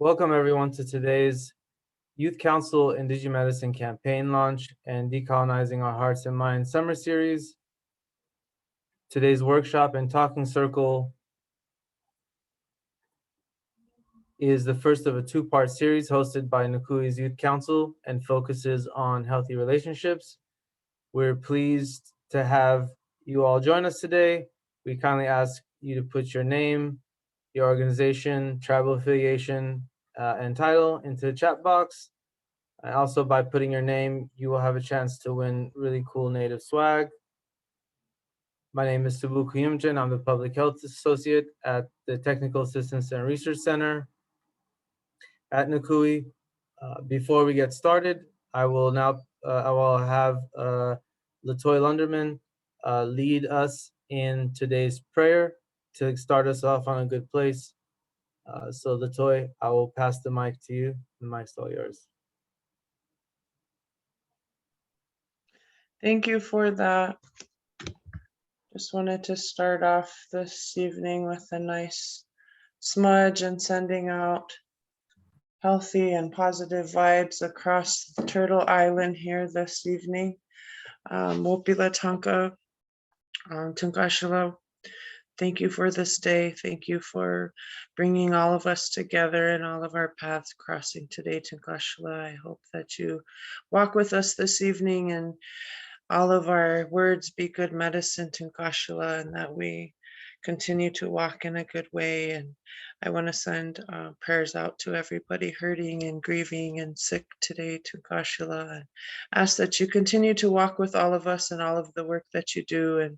Welcome everyone to today's Youth Council Indigenous Medicine campaign launch and Decolonizing Our Hearts and Minds summer series. Today's workshop and talking circle is the first of a two-part series hosted by NCUIH's Youth Council and focuses on healthy relationships. We're pleased to have you all join us today. We kindly ask you to put your name, your organization, tribal affiliation, and title into the chat box. And also, by putting your name, you will have a chance to win really cool native swag. My name is Subu Kuyumjan. I'm the Public Health Associate at the Technical Assistance and Research Center at NCUIH. Before we get started, I will have Letoy Lunderman lead us in today's prayer to start us off on a good place. So Letoy, I will pass the mic to you. The mic's all yours. Thank you for that. Just wanted to start off this evening with a nice smudge and sending out healthy and positive vibes across the Turtle Island here this evening. Wopila Tanka, Tunkashila, thank you for this day. Thank you for bringing all of us together and all of our paths crossing today, Tunkashila. I hope that you walk with us this evening and all of our words be good medicine, Tunkashila, and that we continue to walk in a good way. And I want to send prayers out to everybody hurting and grieving and sick today, Tunkashila, and ask that you continue to walk with all of us and all of the work that you do, and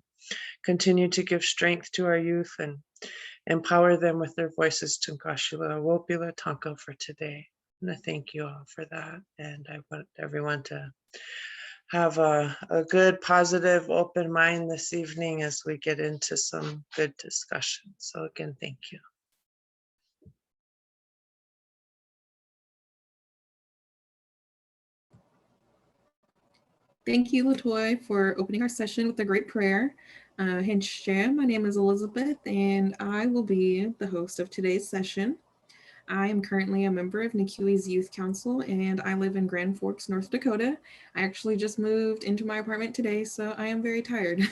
continue to give strength to our youth and empower them with their voices, Tunkashila. Wopila Tanka for today. And I thank you all for that. And I want everyone to have a good, positive, open mind this evening as we get into some good discussion. So again, thank you. Thank you, Letoy, for opening our session with a great prayer. My name is Elizabeth, and I will be the host of today's session. I am currently a member of NCUIH's Youth Council, and I live in Grand Forks, North Dakota. I actually just moved into my apartment today, so I am very tired.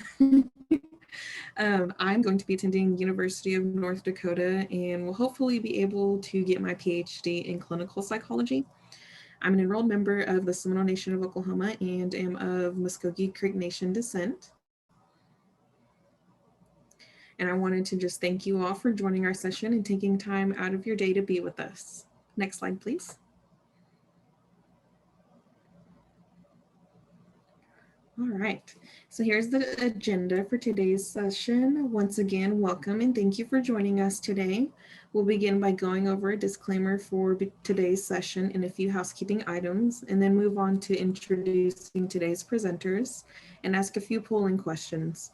I'm going to be attending University of North Dakota and will hopefully be able to get my PhD in clinical psychology. I'm an enrolled member of the Seminole Nation of Oklahoma and am of Muskogee Creek Nation descent. And I wanted to just thank you all for joining our session and taking time out of your day to be with us. Next slide, please. All right, so here's the agenda for today's session. Once again, welcome and thank you for joining us today. We'll begin by going over a disclaimer for today's session and a few housekeeping items, and then move on to introducing today's presenters and ask a few polling questions.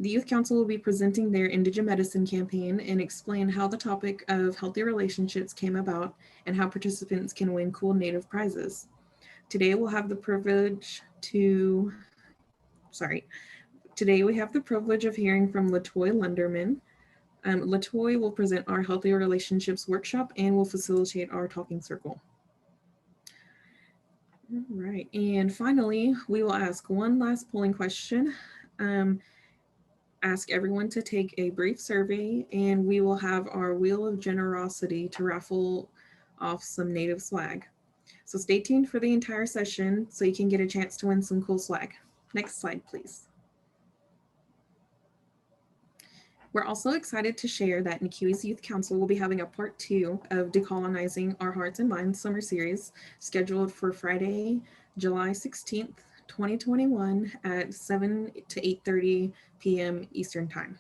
The Youth Council will be presenting their Indigenous Medicine campaign and explain how the topic of healthy relationships came about and how participants can win cool native prizes. Today we have the privilege of hearing from Letoy Lunderman. Letoy will present our Healthy Relationships workshop and will facilitate our talking circle. All right, and finally, we will ask one last polling question. Ask everyone to take a brief survey, and we will have our Wheel of Generosity to raffle off some native swag. So stay tuned for the entire session so you can get a chance to win some cool swag. Next slide, please. We're also excited to share that NCUIH's Youth Council will be having a part 2 of Decolonizing Our Hearts and Minds summer series scheduled for Friday, July 16th, 2021 at 7 to 8:30 p.m. Eastern Time.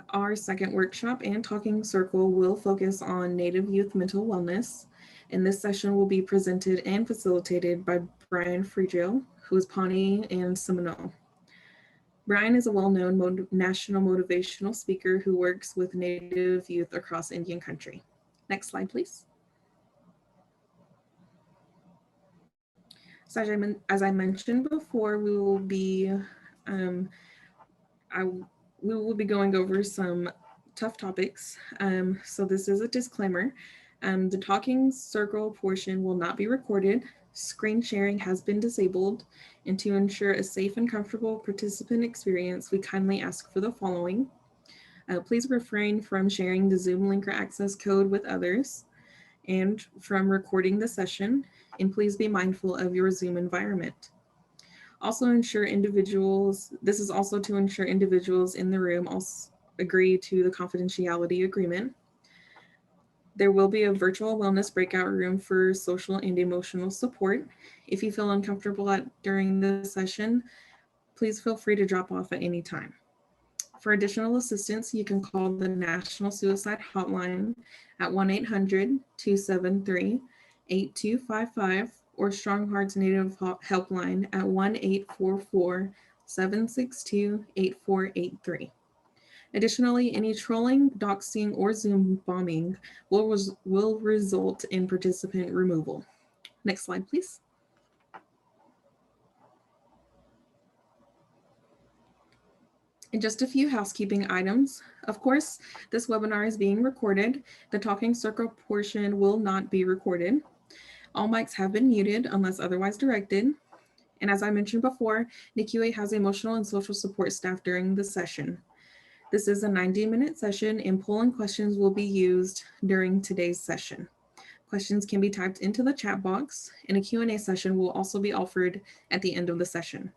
Our second workshop and talking circle will focus on Native youth mental wellness, and this session will be presented and facilitated by Brian Frigio, who is Pawnee and Seminole. Brian is a well-known national motivational speaker who works with Native youth across Indian country. Next slide, please. So as I mentioned before, we will be going over some tough topics. So this is a disclaimer. The talking circle portion will not be recorded. Screen sharing has been disabled. And to ensure a safe and comfortable participant experience, we kindly ask for the following. Please refrain from sharing the Zoom link or access code with others and from recording the session. And please be mindful of your Zoom environment. Also ensure individuals, this is also to ensure individuals in the room also agree to the confidentiality agreement. There will be a virtual wellness breakout room for social and emotional support. If you feel uncomfortable during the session, please feel free to drop off at any time. For additional assistance, you can call the National Suicide Hotline at 1-800-273-8255 or Strong Hearts Native Helpline at 1-844-762-8483. Additionally, any trolling, doxing, or Zoom bombing will result in participant removal. Next slide, please. And just a few housekeeping items. Of course, this webinar is being recorded. The talking circle portion will not be recorded. All mics have been muted unless otherwise directed. And as I mentioned before, NCUIH has emotional and social support staff during the session. This is a 90-minute session and polling questions will be used during today's session. Questions can be typed into the chat box and a Q&A session will also be offered at the end of the session.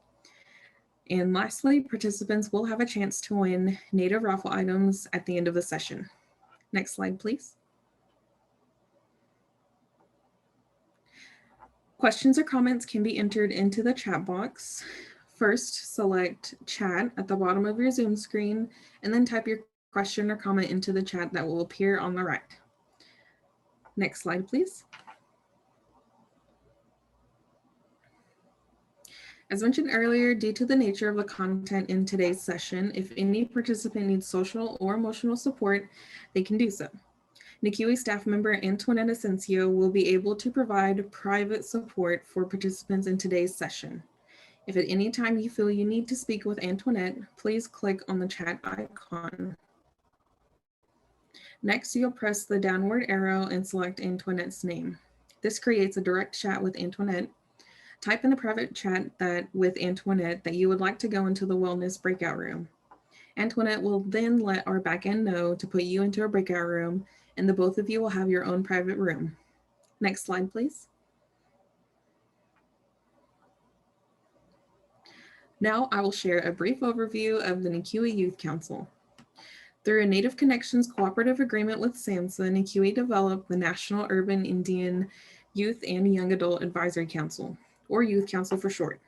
And lastly, participants will have a chance to win native raffle items at the end of the session. Next slide, please. Questions or comments can be entered into the chat box. First, select chat at the bottom of your Zoom screen, and then type your question or comment into the chat that will appear on the right. Next slide, please. As mentioned earlier, due to the nature of the content in today's session, if any participant needs social or emotional support, they can do so. NCUIH staff member Antoinette Asensio will be able to provide private support for participants in today's session. If at any time you feel you need to speak with Antoinette, please click on the chat icon. Next, you'll press the downward arrow and select Antoinette's name. This creates a direct chat with Antoinette. Type in the private chat with Antoinette that you would like to go into the wellness breakout room. Antoinette will then let our backend know to put you into a breakout room, and the both of you will have your own private room. Next slide, please. Now I will share a brief overview of the NCUIH Youth Council. Through a Native Connections cooperative agreement with SAMHSA, NCUIH developed the National Urban Indian Youth and Young Adult Advisory Council, or Youth Council for short.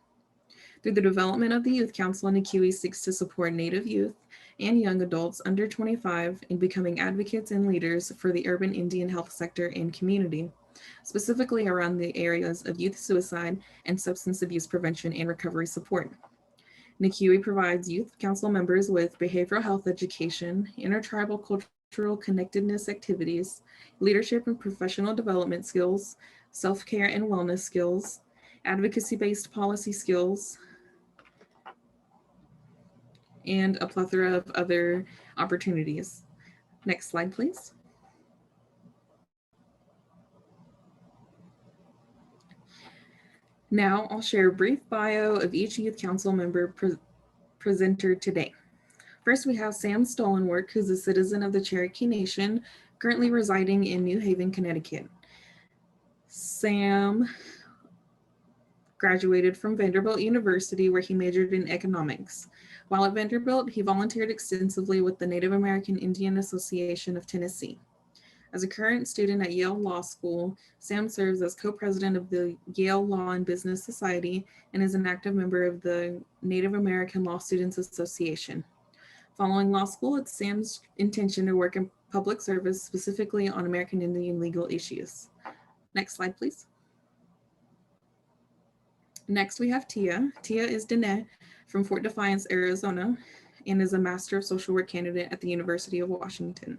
Through the development of the Youth Council, NCUIH seeks to support Native youth and young adults under 25 in becoming advocates and leaders for the urban Indian health sector and community, specifically around the areas of youth suicide and substance abuse prevention and recovery support. NCUIH provides Youth Council members with behavioral health education, intertribal cultural connectedness activities, leadership and professional development skills, self-care and wellness skills, advocacy-based policy skills, and a plethora of other opportunities. Next slide, please. Now I'll share a brief bio of each Youth Council member presenter today. First, we have Sam Stolenwork, who's a citizen of the Cherokee Nation, currently residing in New Haven, Connecticut. Sam graduated from Vanderbilt University, where he majored in economics. While at Vanderbilt, he volunteered extensively with the Native American Indian Association of Tennessee. As a current student at Yale Law School, Sam serves as co-president of the Yale Law and Business Society and is an active member of the Native American Law Students Association. Following law school, it's Sam's intention to work in public service, specifically on American Indian legal issues. Next slide, please. Next, we have Tia. Tia is Dene from Fort Defiance, Arizona, and is a Master of Social Work candidate at the University of Washington.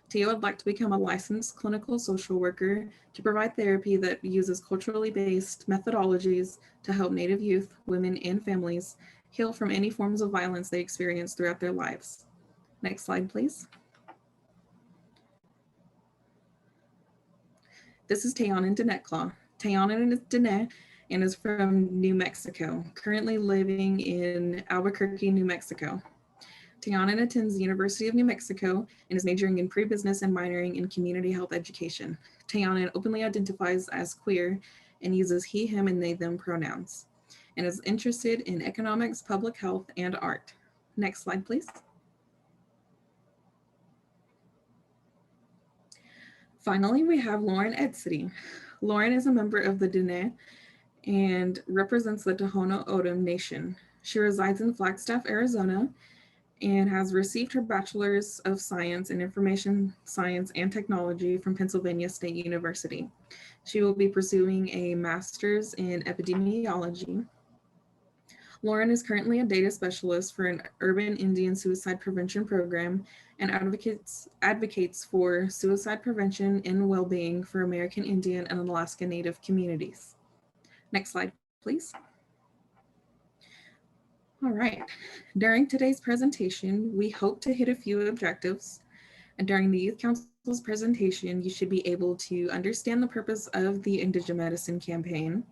Tia would like to become a licensed clinical social worker to provide therapy that uses culturally based methodologies to help Native youth, women, and families heal from any forms of violence they experience throughout their lives. Next slide, please. This is Tayanan Dinetclaw. Tayanan is Dinet and is from New Mexico, currently living in Albuquerque, New Mexico. Tayanan attends the University of New Mexico and is majoring in pre-business and minoring in community health education. Tayanan openly identifies as queer and uses he, him, and they, them pronouns, and is interested in economics, public health, and art. Next slide, please. Finally, we have Lauren Exedy. Lauren is a member of the Diné and represents the Tohono O'odham Nation. She resides in Flagstaff, Arizona, and has received her Bachelor's of Science in Information Science and Technology from Pennsylvania State University. She will be pursuing a Master's in Epidemiology. Lauren is currently a data specialist for an urban Indian suicide prevention program and advocates for suicide prevention and well-being for American Indian and Alaska Native communities. Next slide, please. All right, during today's presentation, we hope to hit a few objectives. And during the Youth Council's presentation, you should be able to understand the purpose of the Indigenous Medicine campaign.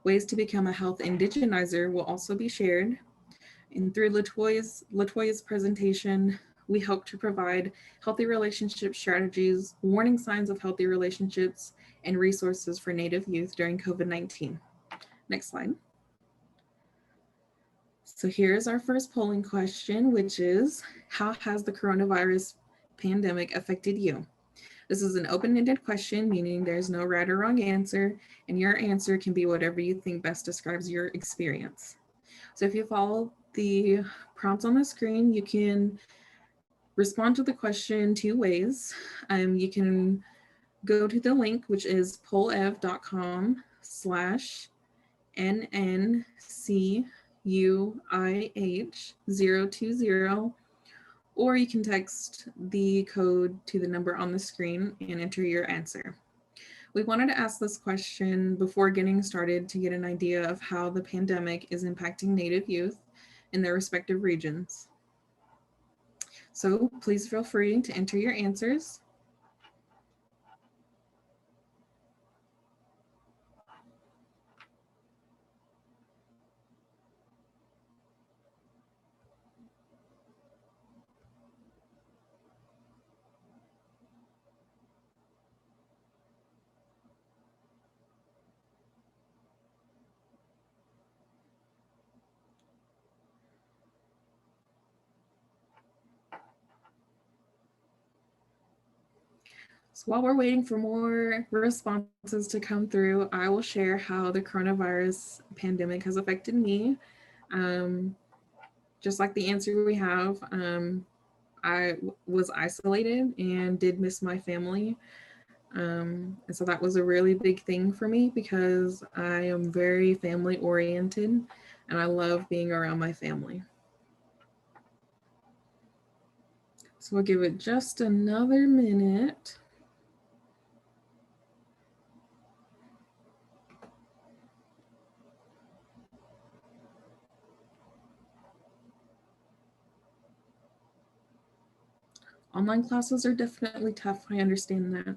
Ways to become a health indigenizer will also be shared. And through Letoy's presentation, we hope to provide healthy relationship strategies, warning signs of healthy relationships, and resources for Native youth during COVID-19. Next slide. So here's our first polling question, which is, how has the coronavirus pandemic affected you? This is an open-ended question, meaning there's no right or wrong answer, and your answer can be whatever you think best describes your experience. So if you follow the prompts on the screen, you can respond to the question two ways. You can go to the link, which is pollev.com/NNCUIH020, or you can text the code to the number on the screen and enter your answer. We wanted to ask this question before getting started to get an idea of how the pandemic is impacting Native youth in their respective regions. So please feel free to enter your answers. So while we're waiting for more responses to come through, I will share how the coronavirus pandemic has affected me. Just like the answer we have, I was isolated and did miss my family. And so that was a really big thing for me because I am very family oriented and I love being around my family. So we'll give it just another minute. Online classes are definitely tough, I understand that.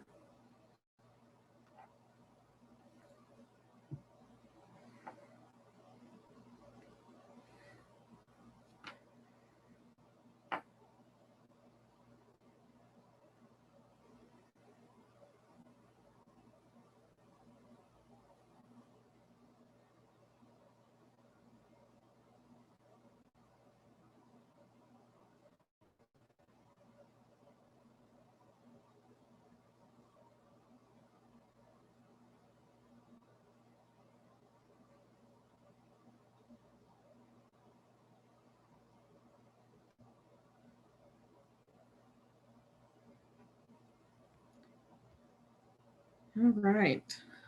All right,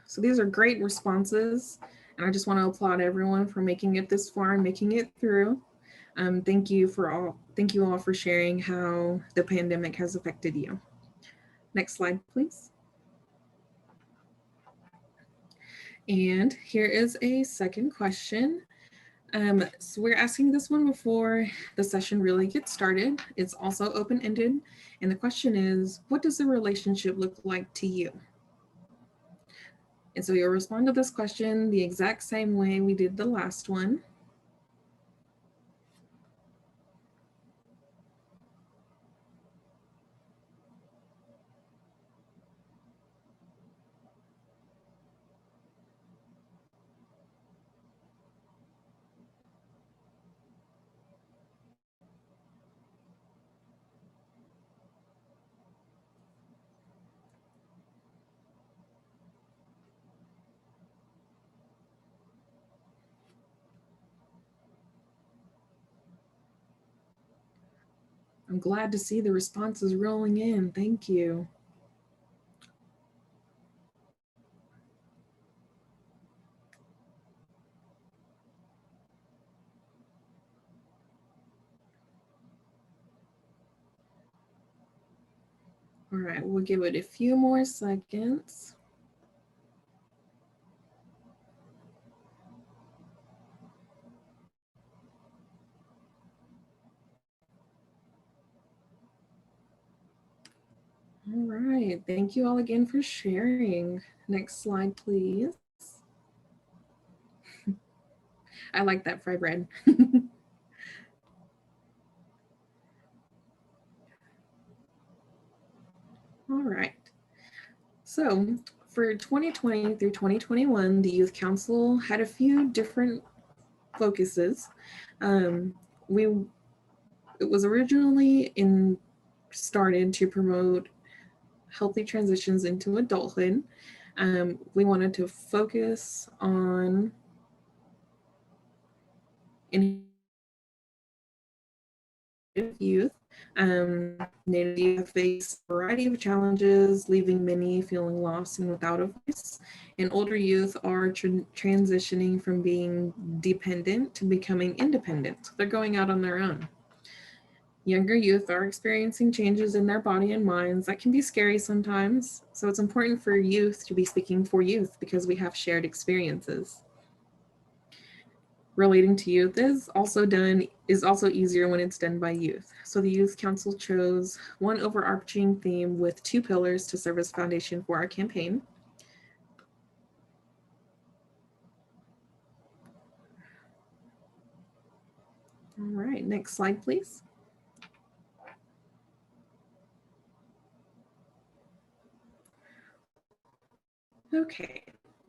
so these are great responses, and I just want to applaud everyone for making it this far and making it through. Thank you all for sharing how the pandemic has affected you. Next slide, please. And here is a second question. So we're asking this one before the session really gets started. It's also open-ended, and the question is, what does the relationship look like to you? And so you'll respond to this question the exact same way we did the last one. I'm glad to see the responses rolling in. Thank you. All right, we'll give it a few more seconds. All right, thank you all again for sharing. Next slide, please. I like that fried bread. All right. So for 2020 through 2021, the Youth Council had a few different focuses. It was originally started to promote healthy transitions into adulthood. We wanted to focus on youth. Native youth face a variety of challenges, leaving many feeling lost and without a voice. And older youth are transitioning from being dependent to becoming independent. They're going out on their own. Younger youth are experiencing changes in their body and minds that can be scary sometimes. So it's important for youth to be speaking for youth because we have shared experiences. Relating to youth is also easier when it's done by youth. So the Youth Council chose one overarching theme with 2 pillars to serve as foundation for our campaign. All right, next slide, please. Okay,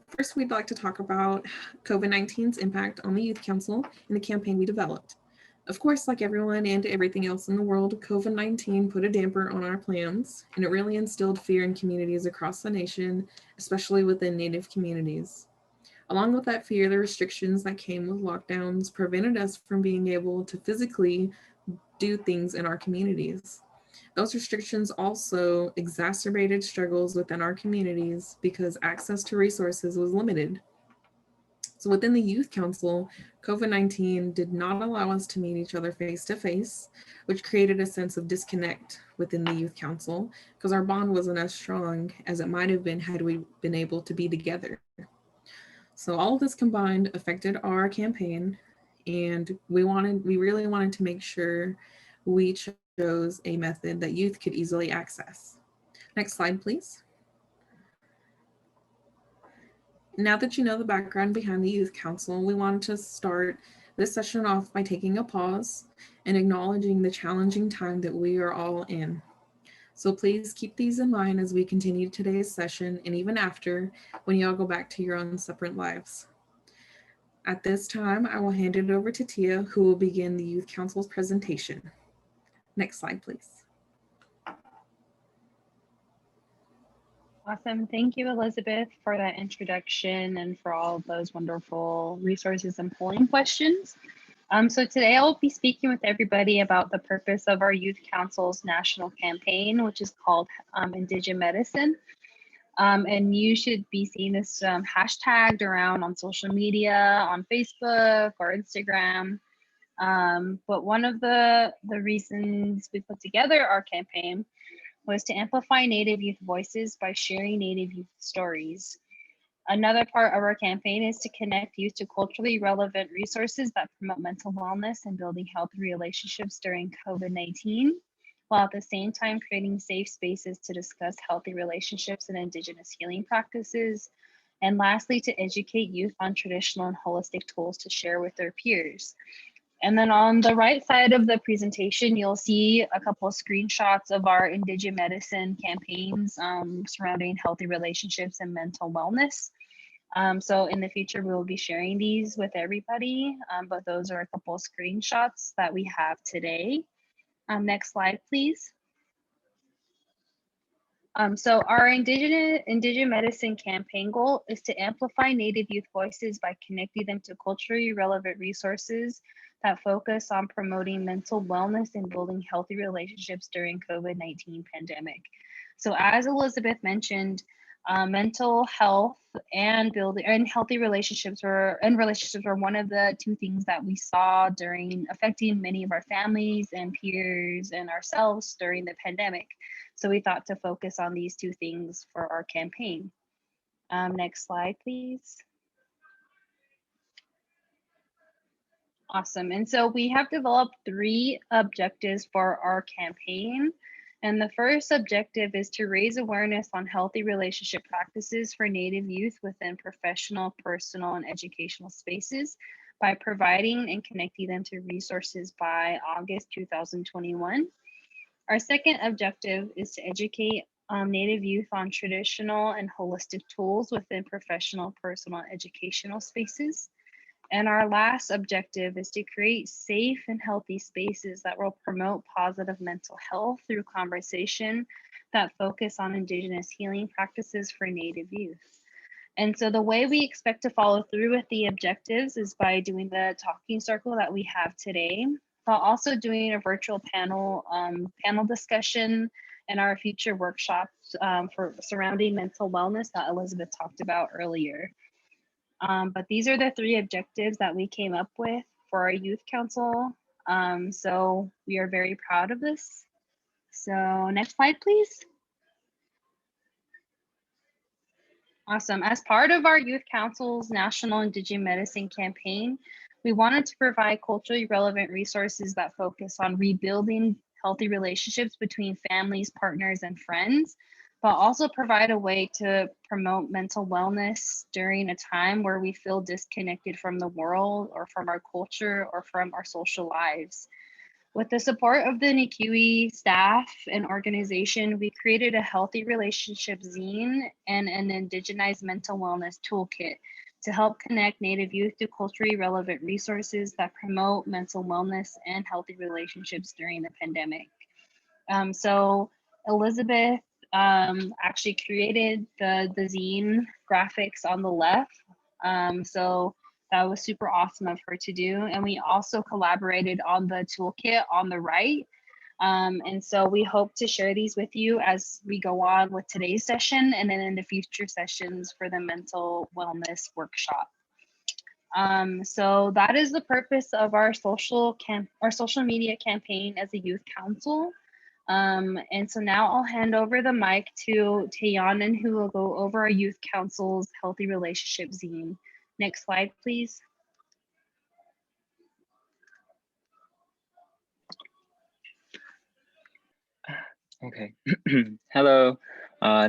first we'd like to talk about COVID-19's impact on the Youth Council and the campaign we developed. Of course, like everyone and everything else in the world, COVID-19 put a damper on our plans, and it really instilled fear in communities across the nation, especially within Native communities. Along with that fear, the restrictions that came with lockdowns prevented us from being able to physically do things in our communities. Those restrictions also exacerbated struggles within our communities because access to resources was limited. So within the Youth Council, COVID-19 did not allow us to meet each other face to face, which created a sense of disconnect within the Youth Council because our bond wasn't as strong as it might have been had we been able to be together. So all of this combined affected our campaign, and we really wanted to make sure we chose a method that youth could easily access. Next slide, please. Now that you know the background behind the Youth Council, we wanted to start this session off by taking a pause and acknowledging the challenging time that we are all in. So please keep these in mind as we continue today's session and even after, when you all go back to your own separate lives. At this time, I will hand it over to Tia, who will begin the Youth Council's presentation. Next slide, please. Awesome. Thank you, Elizabeth, for that introduction and for all those wonderful resources and polling questions. So today I'll be speaking with everybody about the purpose of our Youth Council's national campaign, which is called Indigenous Medicine. And you should be seeing this hashtagged around on social media, on Facebook or Instagram. But one of the reasons we put together our campaign was to amplify Native youth voices by sharing Native youth stories. Another part of our campaign is to connect youth to culturally relevant resources that promote mental wellness and building healthy relationships during COVID-19, while at the same time creating safe spaces to discuss healthy relationships and Indigenous healing practices. And lastly, to educate youth on traditional and holistic tools to share with their peers. And then on the right side of the presentation, you'll see a couple of screenshots of our Indigenous Medicine campaigns surrounding healthy relationships and mental wellness. So in the future, we will be sharing these with everybody, but those are a couple of screenshots that we have today. Next slide, please. So our Indigenous Medicine campaign goal is to amplify Native youth voices by connecting them to culturally relevant resources that focus on promoting mental wellness and building healthy relationships during COVID-19 pandemic. So as Elizabeth mentioned, mental health and building and healthy relationships were one of the two things that we saw during affecting many of our families and peers and ourselves during the pandemic. So we thought to focus on these two things for our campaign. Next slide, please. Awesome. And so we have developed 3 objectives for our campaign. And the first objective is to raise awareness on healthy relationship practices for Native youth within professional, personal, and educational spaces by providing and connecting them to resources by August 2021. Our second objective is to educate Native youth on traditional and holistic tools within professional, personal, and educational spaces. And our last objective is to create safe and healthy spaces that will promote positive mental health through conversation that focus on Indigenous healing practices for Native youth. And so the way we expect to follow through with the objectives is by doing the talking circle that we have today, while also doing a virtual panel discussion and our future workshops for surrounding mental wellness that Elizabeth talked about earlier. But these are the 3 objectives that we came up with for our youth council. So we are very proud of this. So next slide, please. Awesome. As part of our youth council's National Indigenous Medicine campaign, we wanted to provide culturally relevant resources that focus on rebuilding healthy relationships between families, partners, and friends, but also provide a way to promote mental wellness during a time where we feel disconnected from the world or from our culture or from our social lives. With the support of the NCUIH staff and organization, we created a healthy relationship zine and an Indigenized mental wellness toolkit to help connect Native youth to culturally relevant resources that promote mental wellness and healthy relationships during the pandemic. So Elizabeth actually created the zine graphics on the left. So that was super awesome of her to do. And we also collaborated on the toolkit on the right. And so we hope to share these with you as we go on with today's session and then in the future sessions for the mental wellness workshop. So that is the purpose of our social media campaign as a youth council. And so now I'll hand over the mic to Tayanan, who will go over our youth council's healthy relationship zine. Next slide, please. Okay. Hello.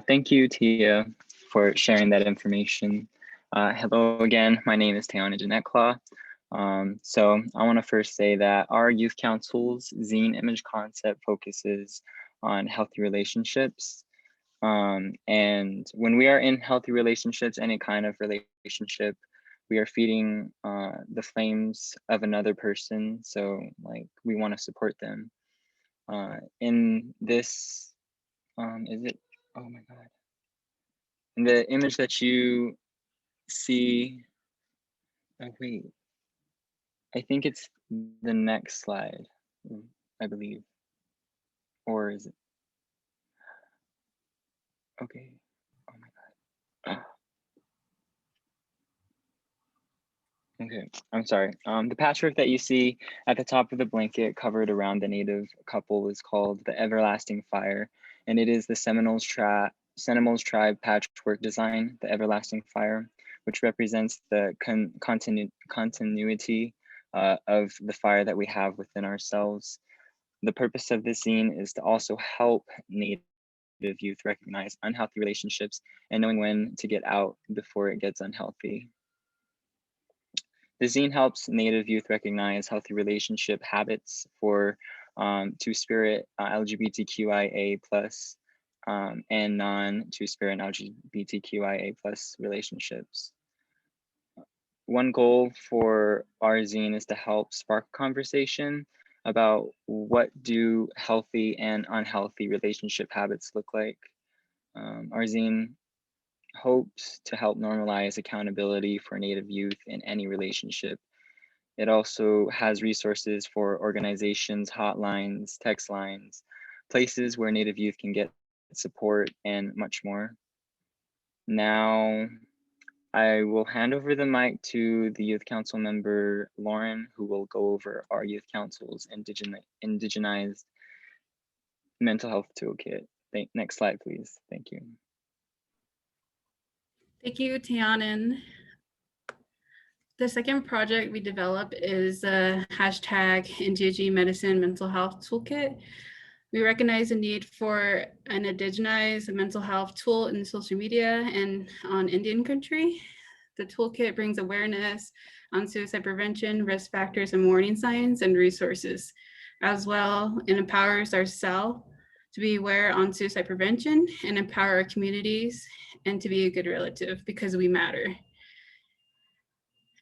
Thank you, Tia, for sharing that information. Hello again. My name is Tayanan Janetclaw. So I want to first say that our youth council's zine image concept focuses on healthy relationships. And when we are in healthy relationships, any kind of relationship, we are feeding the flames of another person. So like we want to support them. In this, is it, oh my God. In the image that you see, oh wait, I think it's the next slide, I believe. Or is it? Okay, oh my God. Okay, I'm sorry. The patchwork that you see at the top of the blanket covered around the Native couple is called the Everlasting Fire, and it is the Seminoles Tribe patchwork design, the Everlasting Fire, which represents the continuity of the fire that we have within ourselves. The purpose of this zine is to also help Native youth recognize unhealthy relationships and knowing when to get out before it gets unhealthy. The zine helps Native youth recognize healthy relationship habits for Two-Spirit, LGBTQIA+, and non-Two-Spirit and LGBTQIA+ relationships. One goal for our zine is to help spark conversation about what do healthy and unhealthy relationship habits look like. Our zine hopes to help normalize accountability for Native youth in any relationship. It also has resources for organizations, hotlines, text lines, places where Native youth can get support, and much more. Now, I will hand over the mic to the Youth Council member, Lauren, who will go over our Youth Council's Indigenized mental health toolkit. Next slide, please. Thank you. Thank you, Tianan. The second project we developed is a hashtag Indigenous Medicine mental health toolkit. We recognize the need for an indigenized mental health tool in social media and on Indian country. The toolkit brings awareness on suicide prevention, risk factors, and warning signs and resources, as well, and empowers ourselves to be aware on suicide prevention and empower our communities and to be a good relative because we matter.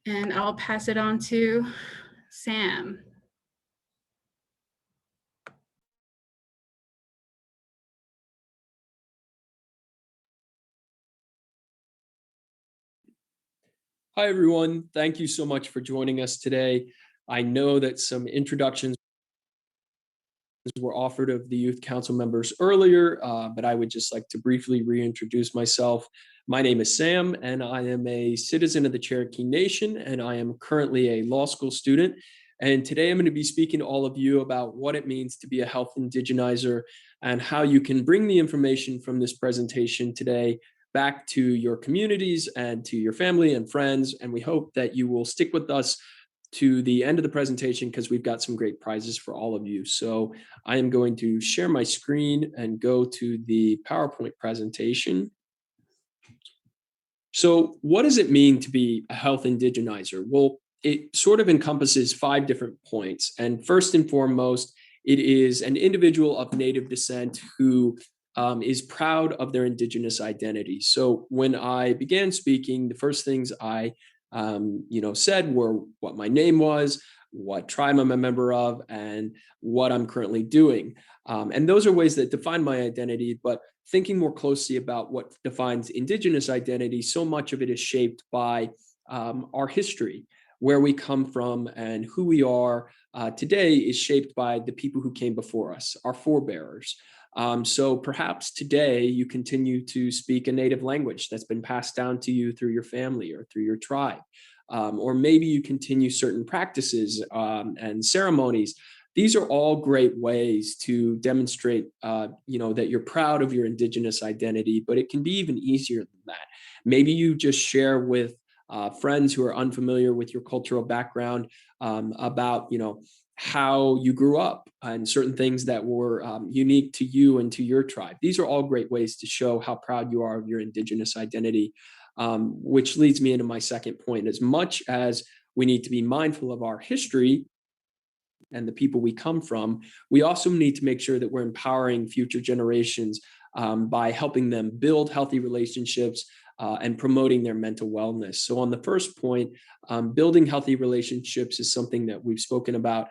And I'll pass it on to Sam. Hi, everyone. Thank you so much for joining us today. I know that some introductions were offered of the Youth Council members earlier, but I would just like to briefly reintroduce myself. My name is Sam, and I am a citizen of the Cherokee Nation, and I am currently a law school student. And today I'm going to be speaking to all of you about what it means to be a health indigenizer and how you can bring the information from this presentation today back to your communities and to your family and friends. And we hope that you will stick with us to the end of the presentation because we've got some great prizes for all of you. So I am going to share my screen and go to the PowerPoint presentation. So what does it mean to be a health indigenizer? Well, it sort of encompasses 5 different points. And first and foremost, it is an individual of Native descent who is proud of their Indigenous identity. So when I began speaking, the first things I said were what my name was, what tribe I'm a member of, and what I'm currently doing. And those are ways that define my identity, but thinking more closely about what defines Indigenous identity, so much of it is shaped by our history, where we come from, and who we are today is shaped by the people who came before us, our forebearers. So perhaps today you continue to speak a native language that's been passed down to you through your family or through your tribe. Or maybe you continue certain practices and ceremonies. These are all great ways to demonstrate, that you're proud of your Indigenous identity, but it can be even easier than that. Maybe you just share with friends who are unfamiliar with your cultural background about, how you grew up and certain things that were unique to you and to your tribe. These are all great ways to show how proud you are of your Indigenous identity, which leads me into my second point. As much as we need to be mindful of our history and the people we come from, we also need to make sure that we're empowering future generations by helping them build healthy relationships and promoting their mental wellness. So on the first point, building healthy relationships is something that we've spoken about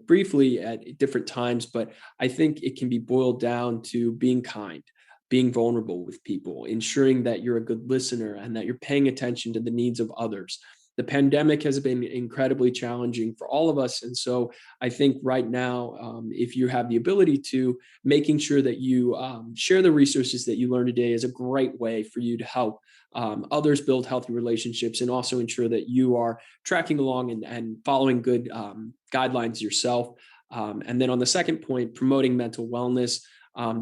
briefly at different times, but I think it can be boiled down to being kind, being vulnerable with people, ensuring that you're a good listener and that you're paying attention to the needs of others. The pandemic has been incredibly challenging for all of us. And so I think right now, if you have the ability to, making sure that you share the resources that you learned today is a great way for you to help others build healthy relationships and also ensure that you are tracking along and following good guidelines yourself. And then on the second point, promoting mental wellness.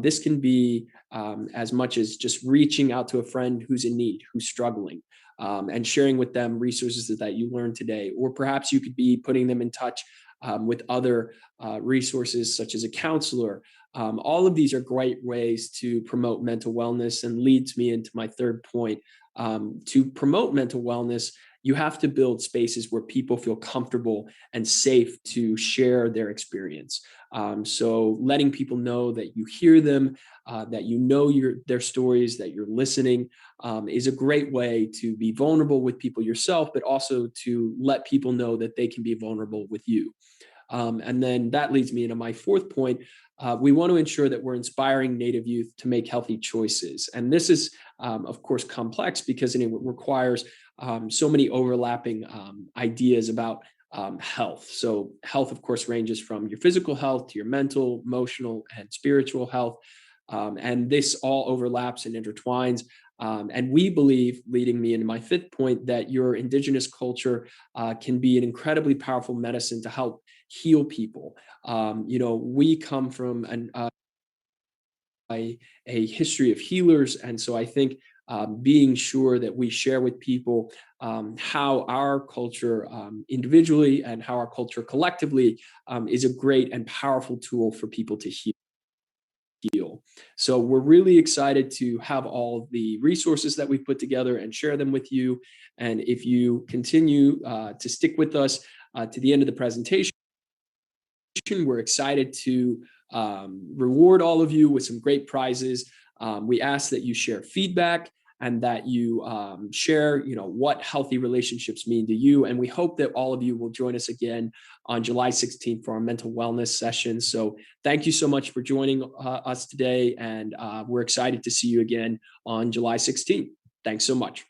This can be as much as just reaching out to a friend who's in need, who's struggling. And sharing with them resources that you learned today, or perhaps you could be putting them in touch with other resources such as a counselor, All of these are great ways to promote mental wellness, and leads me into my third point. To promote mental wellness, you have to build spaces where people feel comfortable and safe to share their experience. So letting people know that you hear them, that you know their stories, that you're listening, is a great way to be vulnerable with people yourself, but also to let people know that they can be vulnerable with you. And then that leads me into my fourth point. We want to ensure that we're inspiring Native youth to make healthy choices. And this is, of course, complex because it requires so many overlapping ideas about health. So health, of course, ranges from your physical health to your mental, emotional, and spiritual health. And this all overlaps and intertwines. And we believe, leading me into my fifth point, that your Indigenous culture can be an incredibly powerful medicine to help heal people. We come from a history of healers. And so I think being sure that we share with people how our culture individually and how our culture collectively is a great and powerful tool for people to heal. So we're really excited to have all of the resources that we've put together and share them with you. And if you continue to stick with us to the end of the presentation, we're excited to reward all of you with some great prizes. We ask that you share feedback and that you share, what healthy relationships mean to you. And we hope that all of you will join us again on July 16th for our mental wellness session. So thank you so much for joining us today. And we're excited to see you again on July 16th. Thanks so much.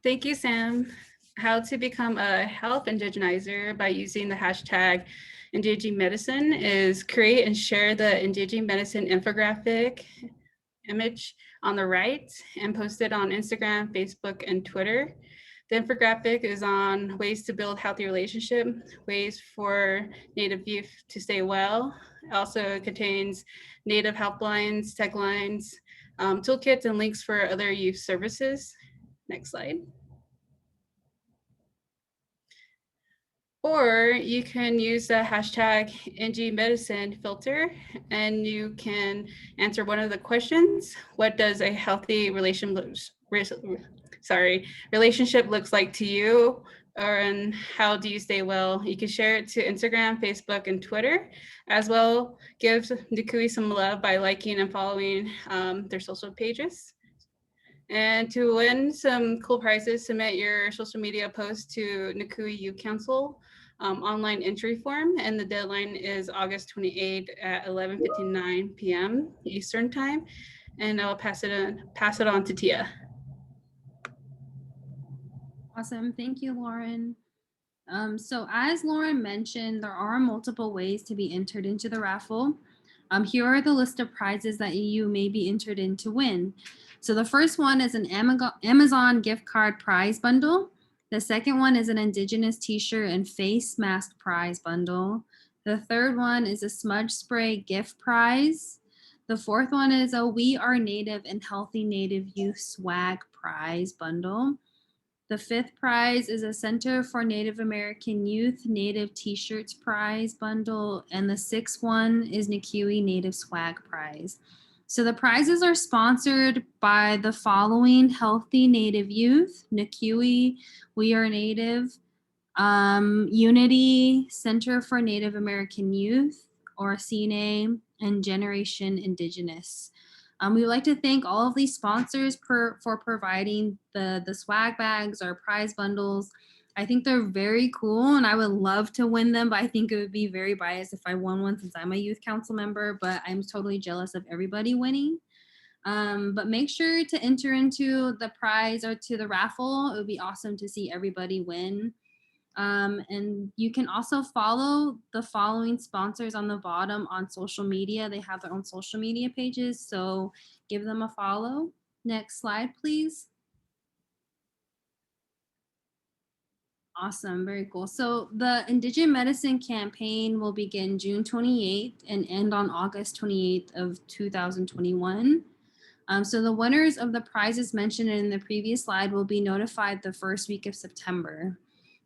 Thank you, Sam. How to become a health indigenizer by using the hashtag Indigenous Medicine is create and share the Indigenous Medicine infographic image on the right and post it on Instagram, Facebook, and Twitter. The infographic is on ways to build healthy relationship, ways for Native youth to stay well. It also contains Native helplines, tech lines, toolkits, and links for other youth services. Next slide. Or you can use the hashtag NGMedicine filter and you can answer one of the questions. What does a healthy relationship looks like to you? And how do you stay well? You can share it to Instagram, Facebook, and Twitter. As well, give NCUIH some love by liking and following their social pages. And to win some cool prizes, submit your social media post to NCUIH Youth Council online entry form, and the deadline is August 28 at 11:59 p.m. Eastern time. And I'll pass it on to Tia. Awesome, thank you, Lauren. So as Lauren mentioned, there are multiple ways to be entered into the raffle. Here are the list of prizes that you may be entered in to win. So the first one is an Amazon gift card prize bundle. The second one is an Indigenous t-shirt and face mask prize bundle. The third one is a smudge spray gift prize. The fourth one is a We Are Native and Healthy Native Youth swag prize bundle. The fifth prize is a Center for Native American Youth Native T-shirts prize bundle. And the sixth one is NCUIH Native swag prize. So the prizes are sponsored by the following healthy Native youth: NCUIH, We Are Native, Unity, Center for Native American Youth, or CNA, and Generation Indigenous. We would like to thank all of these sponsors for providing the swag bags or prize bundles. I think they're very cool and I would love to win them, but I think it would be very biased if I won one since I'm a youth council member, but I'm totally jealous of everybody winning. But make sure to enter into the prize or to the raffle. It would be awesome to see everybody win. And you can also follow the following sponsors on the bottom on social media. They have their own social media pages, so give them a follow. Next slide, please. Awesome, very cool. So the Indigenous Medicine campaign will begin June 28th and end on August 28th of 2021. So the winners of the prizes mentioned in the previous slide will be notified the first week of September.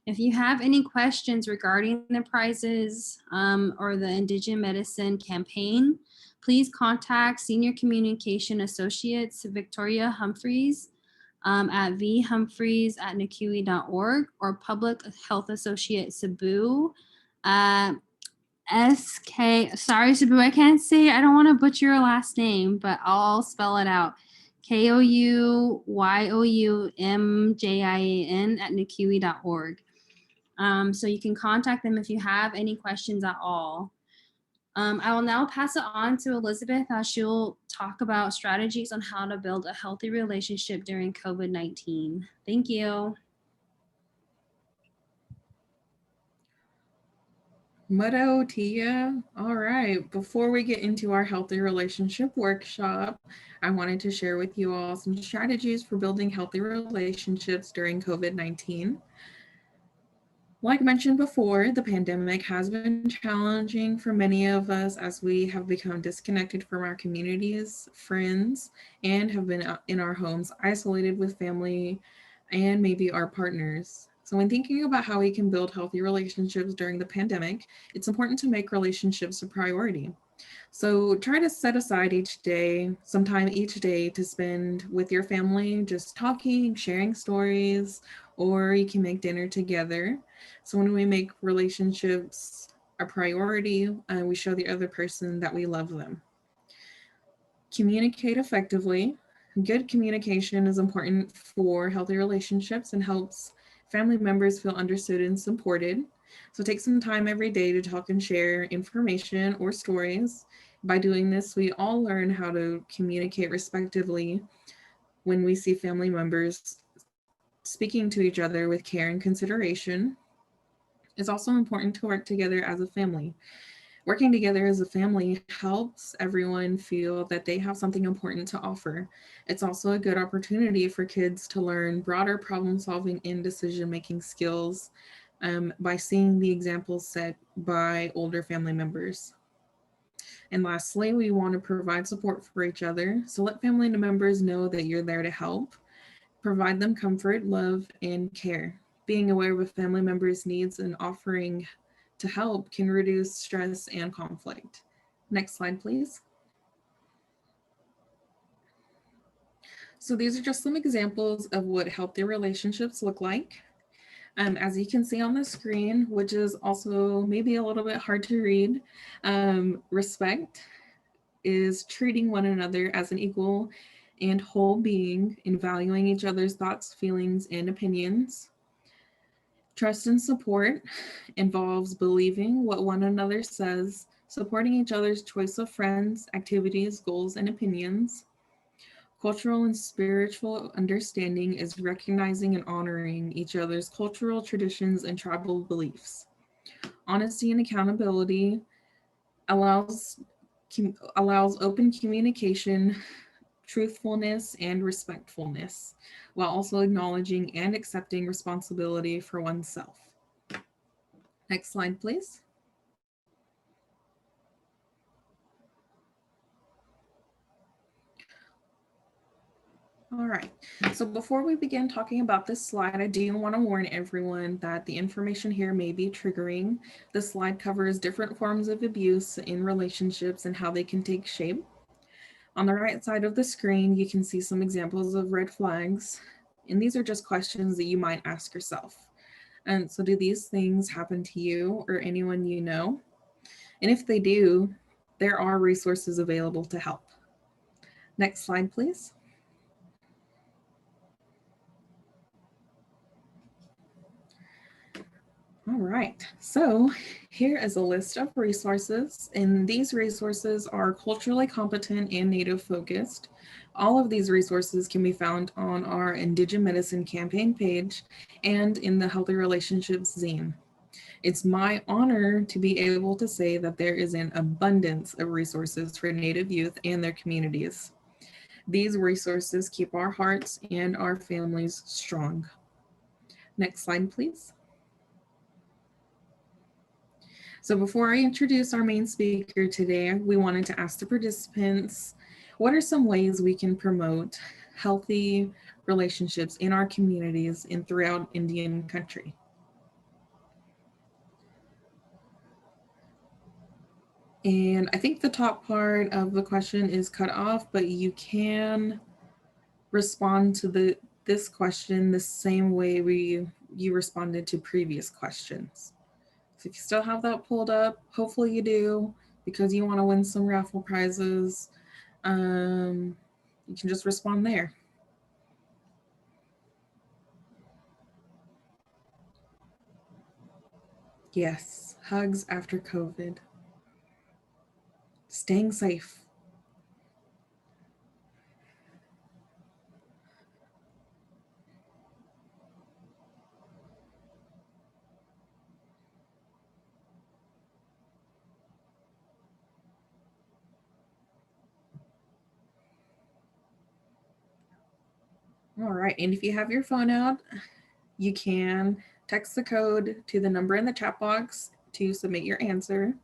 If you have any questions regarding the prizes or the Indigenous Medicine campaign, please contact Senior Communication Associates Victoria Humphreys at vhumphreys@ncui.org or Public Health Associate Sabu at SK. Sorry, Sabu, I can't say, I don't want to butcher your last name, but I'll spell it out. KOUYOUMJIAN@ncui.org. So you can contact them if you have any questions at all. I will now pass it on to Elizabeth as she'll talk about strategies on how to build a healthy relationship during COVID-19. Thank you. Muddo, Tia. All right, before we get into our healthy relationship workshop, I wanted to share with you all some strategies for building healthy relationships during COVID-19. Like mentioned before, the pandemic has been challenging for many of us as we have become disconnected from our communities, friends, and have been in our homes isolated with family and maybe our partners. So when thinking about how we can build healthy relationships during the pandemic, it's important to make relationships a priority. So try to set aside each day, sometime each day to spend with your family, just talking, sharing stories, or you can make dinner together. So when we make relationships a priority, we show the other person that we love them. Communicate effectively. Good communication is important for healthy relationships and helps family members feel understood and supported. So take some time every day to talk and share information or stories. By doing this, we all learn how to communicate respectively when we see family members speaking to each other with care and consideration. It's also important to work together as a family. Working together as a family helps everyone feel that they have something important to offer. It's also a good opportunity for kids to learn broader problem solving and decision making skills by seeing the examples set by older family members. And lastly, we want to provide support for each other. So let family members know that you're there to help. Provide them comfort, love, and care. Being aware of a family member's needs and offering to help can reduce stress and conflict. Next slide, please. So these are just some examples of what healthy relationships look like. As you can see on the screen, which is also maybe a little bit hard to read, respect is treating one another as an equal and whole being in valuing each other's thoughts, feelings, and opinions. Trust and support involves believing what one another says, supporting each other's choice of friends, activities, goals, and opinions. Cultural and spiritual understanding is recognizing and honoring each other's cultural traditions and tribal beliefs. Honesty and accountability allows open communication, truthfulness, and respectfulness, while also acknowledging and accepting responsibility for oneself. Next slide, please. All right, so before we begin talking about this slide, I do want to warn everyone that the information here may be triggering. This slide covers different forms of abuse in relationships and how they can take shape. On the right side of the screen, you can see some examples of red flags, and these are just questions that you might ask yourself. And so do these things happen to you or anyone you know? And if they do, there are resources available to help. Next slide, please. All right, so here is a list of resources, and these resources are culturally competent and Native focused. All of these resources can be found on our Indigenous Medicine campaign page and in the Healthy Relationships zine. It's my honor to be able to say that there is an abundance of resources for Native youth and their communities. These resources keep our hearts and our families strong. Next slide, please. So before I introduce our main speaker today, we wanted to ask the participants, what are some ways we can promote healthy relationships in our communities and throughout Indian country? And I think the top part of the question is cut off, but you can respond to this question the same way you responded to previous questions. So if you still have that pulled up, hopefully you do, because you want to win some raffle prizes, you can just respond there. Yes, hugs after COVID. Staying safe. All right, and if you have your phone out, you can text the code to the number in the chat box to submit your answer.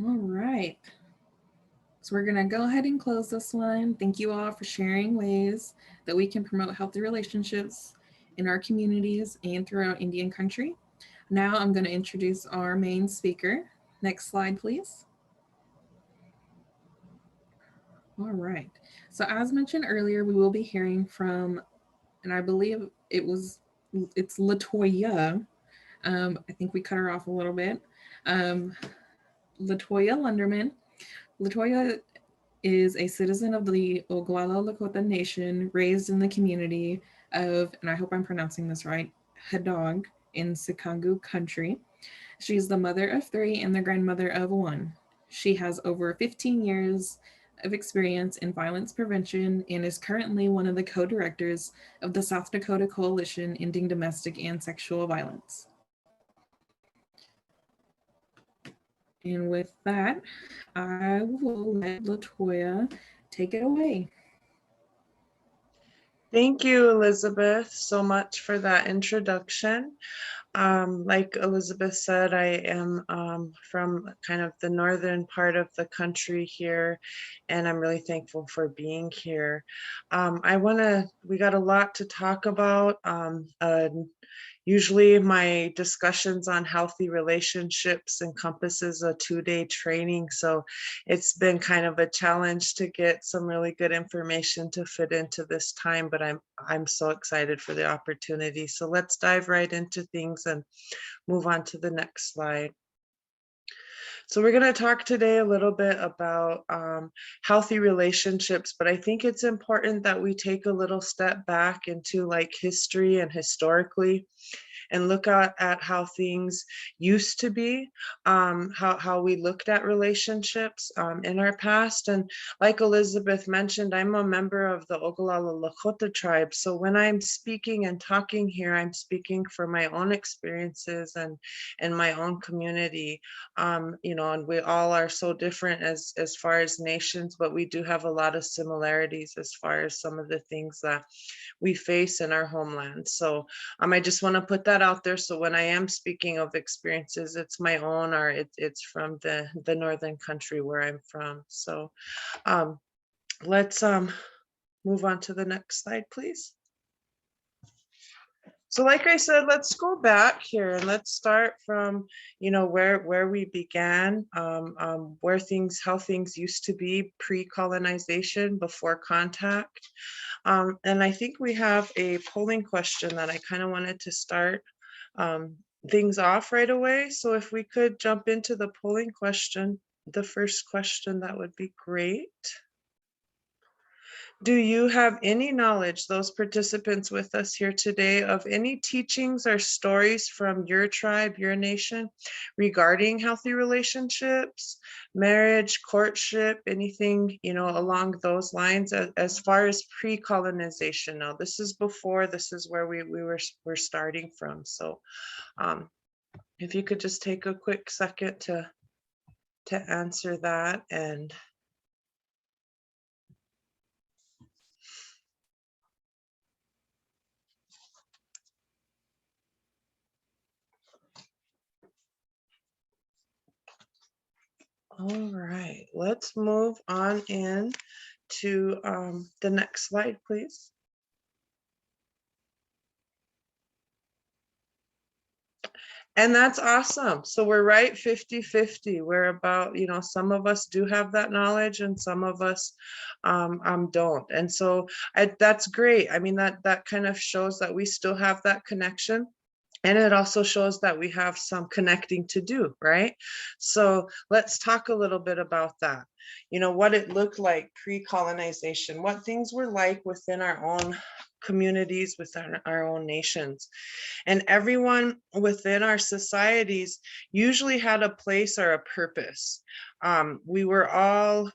All right. So we're gonna go ahead and close this one. Thank you all for sharing ways that we can promote healthy relationships in our communities and throughout Indian country. Now I'm gonna introduce our main speaker. Next slide, please. All right. So as mentioned earlier, we will be hearing from, and I believe it's Letoy. I think we cut her off a little bit. Letoy Lunderman. Letoy is a citizen of the Oglala Lakota Nation, raised in the community of, and I hope I'm pronouncing this right, Hadog in Sikangu country. She's the mother of 3 and the grandmother of 1. She has over 15 years of experience in violence prevention and is currently one of the co-directors of the South Dakota Coalition Ending Domestic and Sexual Violence. And with that, I will let Letoya take it away. Thank you, Elizabeth, so much for that introduction. Like Elizabeth said, I am from kind of the northern part of the country here, and I'm really thankful for being here. We got a lot to talk about. Usually my discussions on healthy relationships encompasses a 2-day training. So it's been kind of a challenge to get some really good information to fit into this time, but I'm so excited for the opportunity. So let's dive right into things and move on to the next slide. So we're going to talk today a little bit about healthy relationships, but I think it's important that we take a little step back into like history and historically and look at how things used to be, how we looked at relationships in our past. And like Elizabeth mentioned, I'm a member of the Oglala Lakota tribe. So when I'm speaking and talking here, I'm speaking for my own experiences and my own community. You know, and we all are so different as far as nations, but we do have a lot of similarities as far as some of the things that we face in our homeland. So I just want to put that out there. So when I am speaking of experiences, it's my own, or it's from the northern country where I'm from. So let's move on to the next slide, please. So like I said, let's go back here and let's start from, you know, where we began, how things used to be pre-colonization, before contact. And I think we have a polling question that I kind of wanted to start things off right away. So if we could jump into the polling question, the first question, that would be great. Do you have any knowledge, those participants with us here today, of any teachings or stories from your tribe, your nation, regarding healthy relationships, marriage, courtship, anything, you know, along those lines, as far as pre-colonization? Now, this is before, this is where we're starting from. So if you could just take a quick second to answer that. And all right, let's move on in to the next slide, please. And that's awesome. So we're right 50-50. We're about, you know, some of us do have that knowledge and some of us don't. And so that's great. I mean, that kind of shows that we still have that connection. And it also shows that we have some connecting to do, right? So let's talk a little bit about that. You know, what it looked like pre-colonization, what things were like within our own communities, within our own nations. And everyone within our societies usually had a place or a purpose. We were all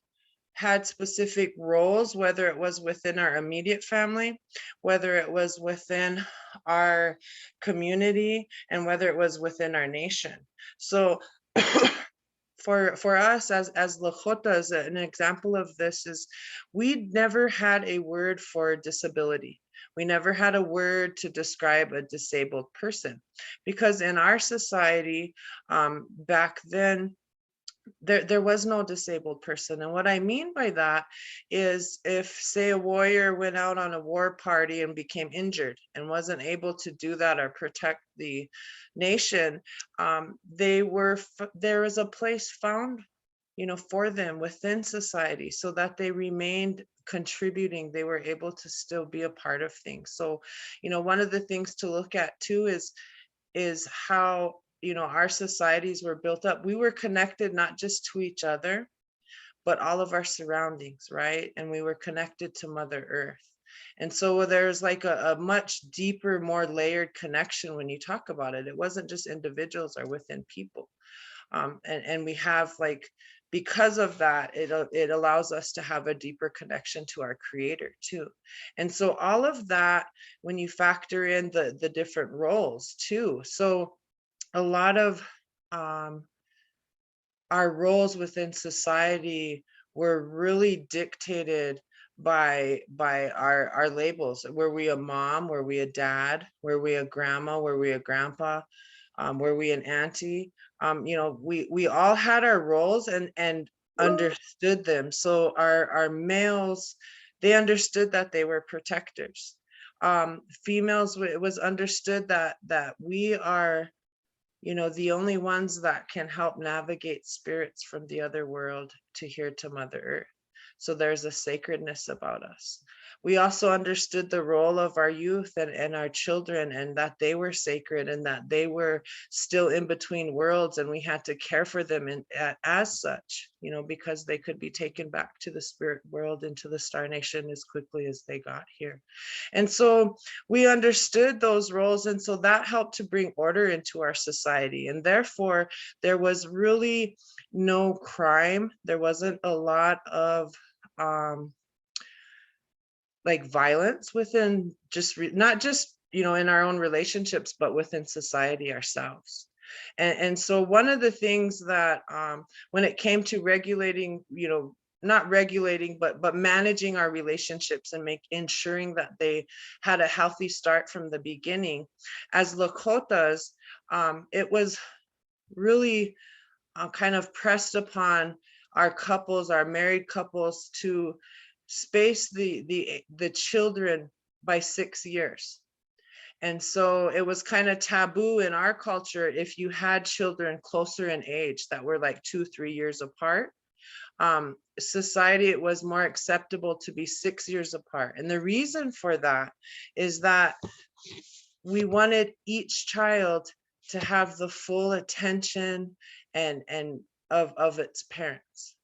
had specific roles, whether it was within our immediate family, whether it was within our community, and whether it was within our nation. So for us as Lakotas, an example of this is we never had a word for disability. We never had a word to describe a disabled person, because in our society back then, there was no disabled person. And what I mean by that is, if, say, a warrior went out on a war party and became injured and wasn't able to do that or protect the nation, there was a place found, you know, for them within society, so that they remained contributing. They were able to still be a part of things. So, you know, one of the things to look at too is how, you know, our societies were built up. We were connected not just to each other, but all of our surroundings, right? And we were connected to Mother Earth. And so there's like a much deeper, more layered connection when you talk about it. It wasn't just individuals or within people. And we have, like, because of that, it allows us to have a deeper connection to our Creator too. And so all of that, when you factor in the different roles too. So a lot of our roles within society were really dictated by our labels. Were we a mom? Were we a dad? Were we a grandma? Were we a grandpa? Were we an auntie? You know, we all had our roles and understood them. So our males, they understood that they were protectors. Females, it was understood that we are, you know, the only ones that can help navigate spirits from the other world to here to Mother Earth. So there's a sacredness about us. We also understood the role of our youth and our children, and that they were sacred and that they were still in between worlds, and we had to care for them as such, you know, because they could be taken back to the spirit world, into the Star Nation, as quickly as they got here. And so we understood those roles, and so that helped to bring order into our society. And therefore, there was really no crime. There wasn't a lot of like violence within not just, you know, in our own relationships, but within society ourselves. And so one of the things that when it came to regulating, you know, not regulating, but managing our relationships and ensuring that they had a healthy start from the beginning, as Lakotas, it was really kind of pressed upon our couples, our married couples, to space the children by 6 years. And so it was kind of taboo in our culture if you had children closer in age that were like 2-3 years apart. Society, it was more acceptable to be 6 years apart. And the reason for that is that we wanted each child to have the full attention and of its parents.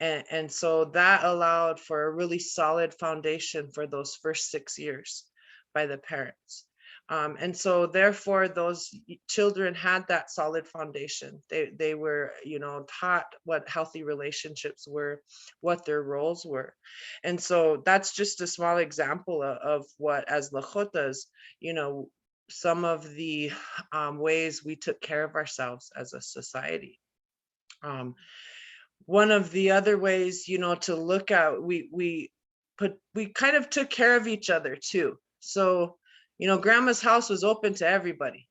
And so that allowed for a really solid foundation for those first 6 years by the parents. And so therefore those children had that solid foundation. They were, you know, taught what healthy relationships were, what their roles were. And so that's just a small example of what, as Lakotas, you know, some of the ways we took care of ourselves as a society. One of the other ways, you know, to look at, we kind of took care of each other too. So, you know, grandma's house was open to everybody.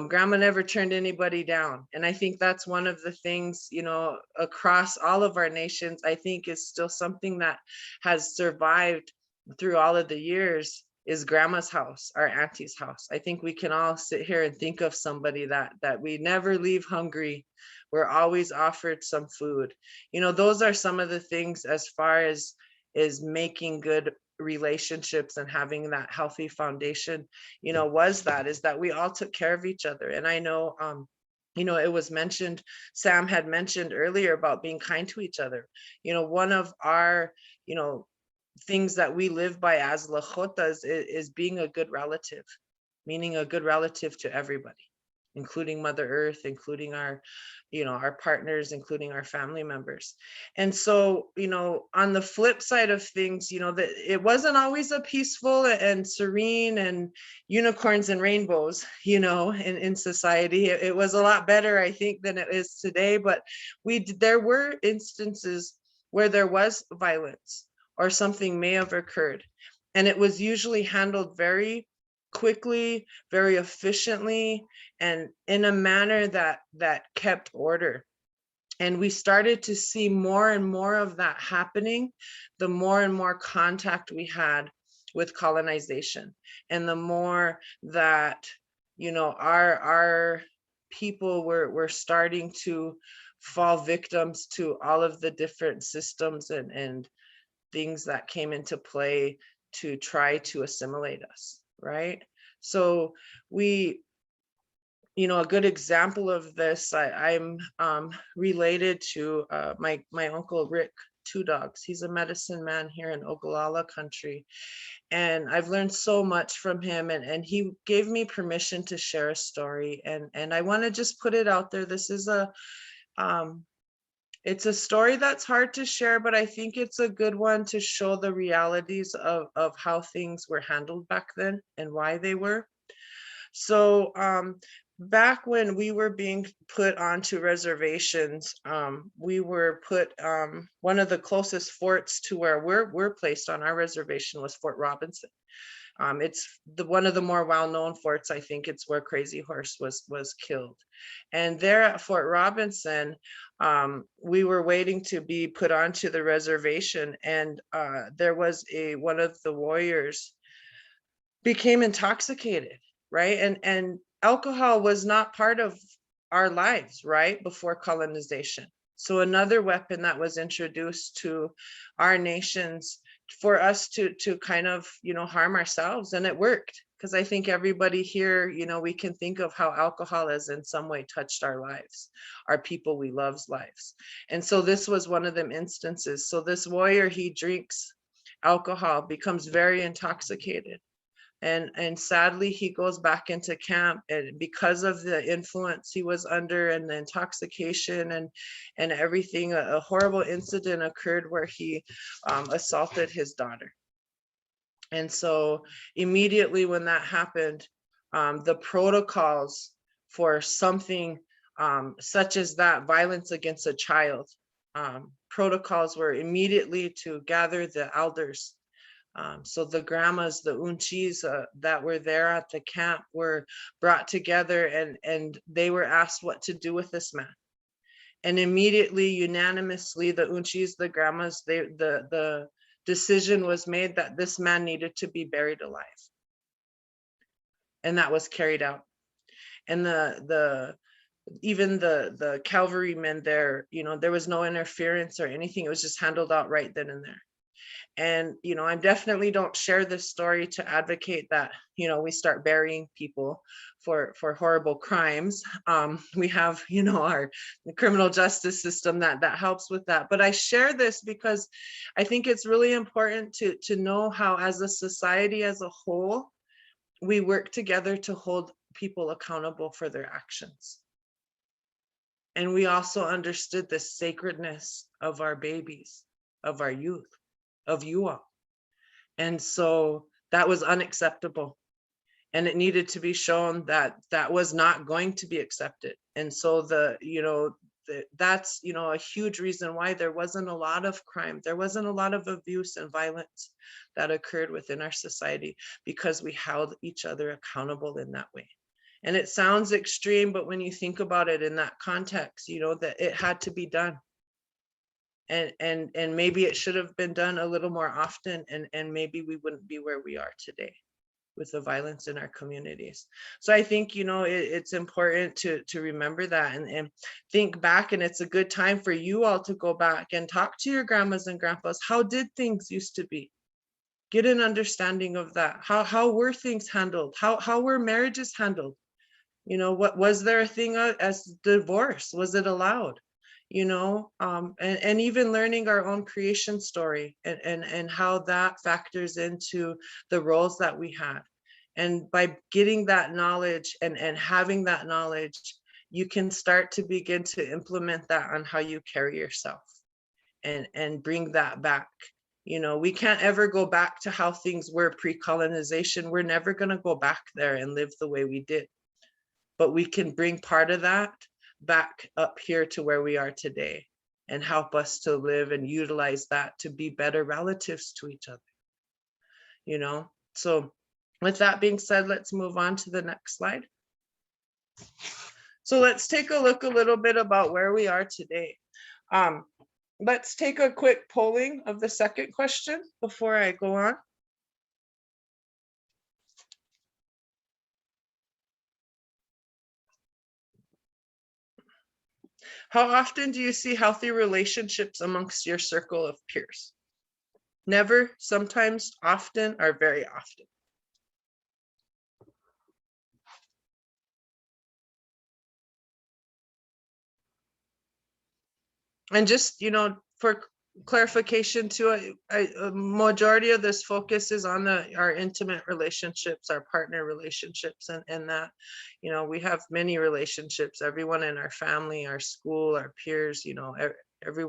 Grandma never turned anybody down. And I think that's one of the things, you know, across all of our nations, I think is still something that has survived through all of the years, is grandma's house, our auntie's house. I think we can all sit here and think of somebody that we never leave hungry. We're always offered some food. You know, those are some of the things as far as is making good relationships and having that healthy foundation, you know, is that we all took care of each other. And I know, you know, it was mentioned, Sam had mentioned earlier about being kind to each other. You know, one of our, you know, things that we live by as Lakotas is being a good relative, meaning a good relative to everybody, including Mother Earth, including our, you know, our partners, including our family members. And so, you know, on the flip side of things, you know, that it wasn't always a peaceful and serene and unicorns and rainbows, you know, in society. It was a lot better, I think, than it is today. But there were instances where there was violence or something may have occurred. And it was usually handled very quickly, very efficiently, and in a manner that kept order. And we started to see more and more of that happening, the more and more contact we had with colonization, and the more that, you know, our people were starting to fall victims to all of the different systems and things that came into play to try to assimilate us, right? So we, you know, a good example of this, I'm related to my uncle Rick Two Dogs. He's a medicine man here in Oglala country. And I've learned so much from him, and he gave me permission to share a story. And I want to just put it out there. This is it's a story that's hard to share, but I think it's a good one to show the realities of how things were handled back then and why they were. So back when we were being put onto reservations, we were put, one of the closest forts to where we're placed on our reservation was Fort Robinson. It's one of the more well-known forts. I think it's where Crazy Horse was killed. And there at Fort Robinson, we were waiting to be put onto the reservation, and there was one of the warriors became intoxicated, right? And alcohol was not part of our lives, right, before colonization. So another weapon that was introduced to our nations for us to kind of, you know, harm ourselves, and it worked, because I think everybody here, you know, we can think of how alcohol has in some way touched our lives, our people we love's lives. And so this was one of them instances. So this warrior, he drinks alcohol, becomes very intoxicated. And sadly, he goes back into camp, and because of the influence he was under and the intoxication and everything, a horrible incident occurred where he assaulted his daughter. And so immediately when that happened, the protocols for something such as that, violence against a child, protocols were immediately to gather the elders. So the grandmas, the unchis that were there at the camp were brought together, and they were asked what to do with this man. And immediately, unanimously, the unchis, the grandmas, the decision was made that this man needed to be buried alive. And that was carried out. And even the cavalrymen there, you know, there was no interference or anything. It was just handled out right then and there. And, you know, I definitely don't share this story to advocate that, you know, we start burying people for horrible crimes. We have, you know, our criminal justice system that helps with that. But I share this because I think it's really important to know how, as a society as a whole, we work together to hold people accountable for their actions. And we also understood the sacredness of our babies, of our youth, of you all. And so that was unacceptable. And it needed to be shown that that was not going to be accepted. And so that's, you know, a huge reason why there wasn't a lot of crime. There wasn't a lot of abuse and violence that occurred within our society, because we held each other accountable in that way. And it sounds extreme, but when you think about it in that context, you know, that it had to be done. And maybe it should have been done a little more often, and maybe we wouldn't be where we are today with the violence in our communities. So I think, you know, it's important to remember that and think back. And it's a good time for you all to go back and talk to your grandmas and grandpas. How did things used to be? Get an understanding of that. How were things handled? How were marriages handled? You know, what was there a thing as divorce? Was it allowed? You know, and even learning our own creation story and how that factors into the roles that we had. And by getting that knowledge and having that knowledge, you can start to begin to implement that on how you carry yourself and bring that back. You know, we can't ever go back to how things were pre-colonization. We're never going to go back there and live the way we did. But we can bring part of that back up here to where we are today and help us to live and utilize that to be better relatives to each other. You know, so with that being said, let's move on to the next slide. So let's take a look a little bit about where we are today. Let's take a quick polling of the second question before I go on. How often do you see healthy relationships amongst your circle of peers? Never, sometimes, often, or very often? And just, you know, for clarification too, a majority of this focus is on our intimate relationships, our partner relationships, and that, you know, we have many relationships, everyone in our family, our school, our peers, you know, every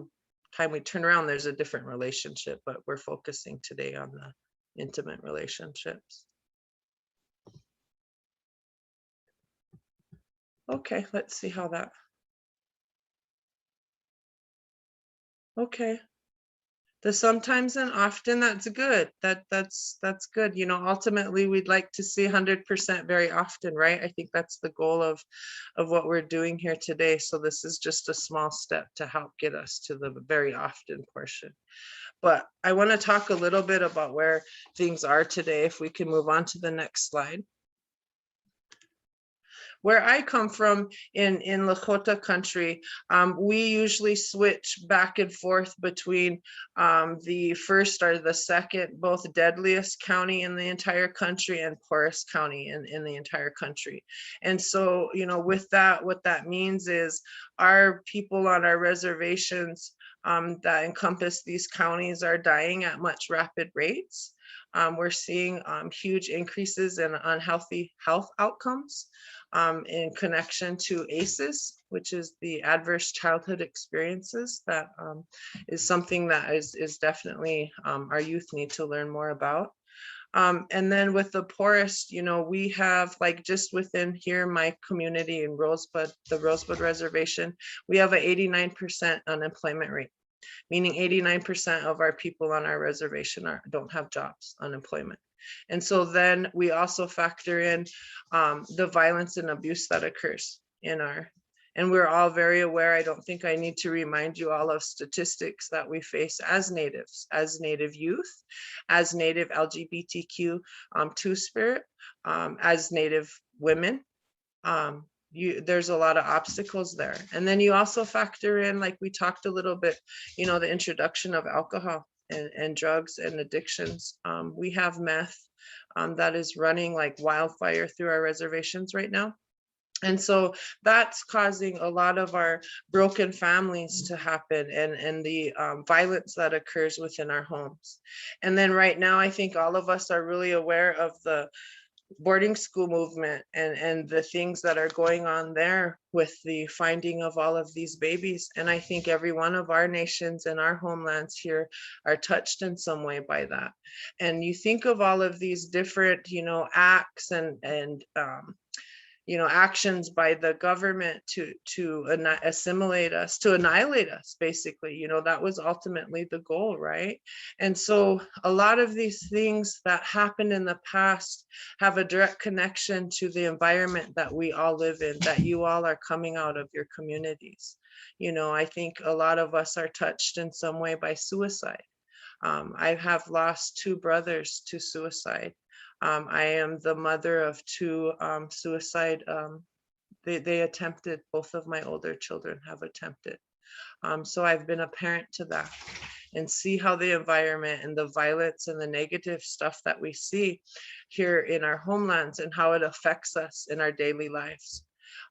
time we turn around, there's a different relationship, but we're focusing today on the intimate relationships. Okay, let's see how that. Okay. The sometimes and often, that's good. That's good. You know, ultimately we'd like to see 100% very often, right? I think that's the goal of what we're doing here today. So this is just a small step to help get us to the very often portion. But I want to talk a little bit about where things are today. If we can move on to the next slide. Where I come from in Lakota country, we usually switch back and forth between the first or the second, both deadliest county in the entire country and poorest county in the entire country. And so, you know, with that, what that means is our people on our reservations that encompass these counties are dying at much rapid rates. We're seeing huge increases in unhealthy health outcomes. In connection to ACEs, which is the adverse childhood experiences, that is something that is definitely our youth need to learn more about. And then with the poorest, you know, we have, like, just within here, my community in Rosebud, the Rosebud Reservation, we have an 89% unemployment rate, meaning 89% of our people on our reservation don't have jobs, unemployment. And so then we also factor in the violence and abuse that occurs in and we're all very aware, I don't think I need to remind you all of statistics that we face as natives, as Native youth, as Native LGBTQ two-spirit, as Native women. There's a lot of obstacles there. And then you also factor in, like we talked a little bit, you know, the introduction of alcohol and drugs and addictions. We have meth that is running like wildfire through our reservations right now. And so that's causing a lot of our broken families to happen, and the violence that occurs within our homes. And then right now, I think all of us are really aware of the boarding school movement and the things that are going on there with the finding of all of these babies. And I think every one of our nations and our homelands here are touched in some way by that. And you think of all of these different, acts and actions by the government to assimilate us, to annihilate us, basically. That was ultimately the goal, right? And so a lot of these things that happened in the past have a direct connection to the environment that we all live in, that you all are coming out of your communities. I think a lot of us are touched in some way by suicide. I have lost 2 brothers to suicide. I am the mother of 2 suicide. They attempted, both of my older children have attempted. So I've been a parent to that, and see how the environment and the violence and the negative stuff that we see here in our homelands and how it affects us in our daily lives.